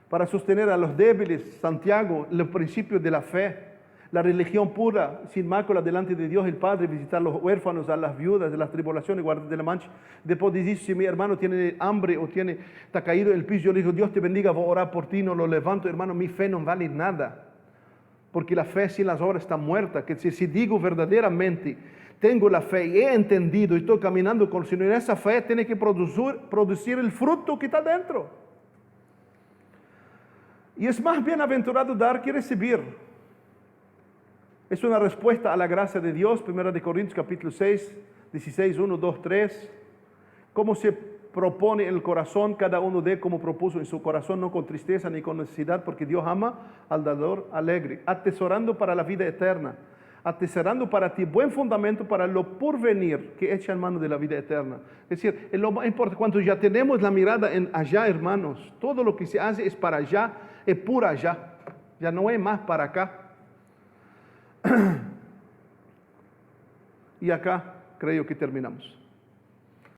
Para sostener a los débiles, Santiago, los principios de la fe, la religión pura, sin mácula delante de Dios el Padre, visitar a los huérfanos, a las viudas, de las tribulaciones, guardar de la mancha. Después dice: si mi hermano tiene hambre o está caído en el piso, yo le digo: Dios te bendiga, voy a orar por ti, no lo levanto. Hermano, mi fe no vale nada. Porque la fe sin las obras está muerta. Que si digo verdaderamente, tengo la fe y he entendido y estoy caminando con el Señor, esa fe tiene que producir el fruto que está dentro. Y es más bienaventurado dar que recibir. Es una respuesta a la gracia de Dios. 1 Corintios capítulo 6, 16, 1, 2, 3. Cómo se propone en el corazón, cada uno dé como propuso en su corazón, no con tristeza ni con necesidad, porque Dios ama al dador alegre, atesorando para la vida eterna, atesorando para ti buen fundamento para lo porvenir que echa en mano de la vida eterna. Es decir, es lo más importante, cuando ya tenemos la mirada en allá, hermanos, todo lo que se hace es para allá, es pura allá, ya no es más para acá. Y acá creo que terminamos.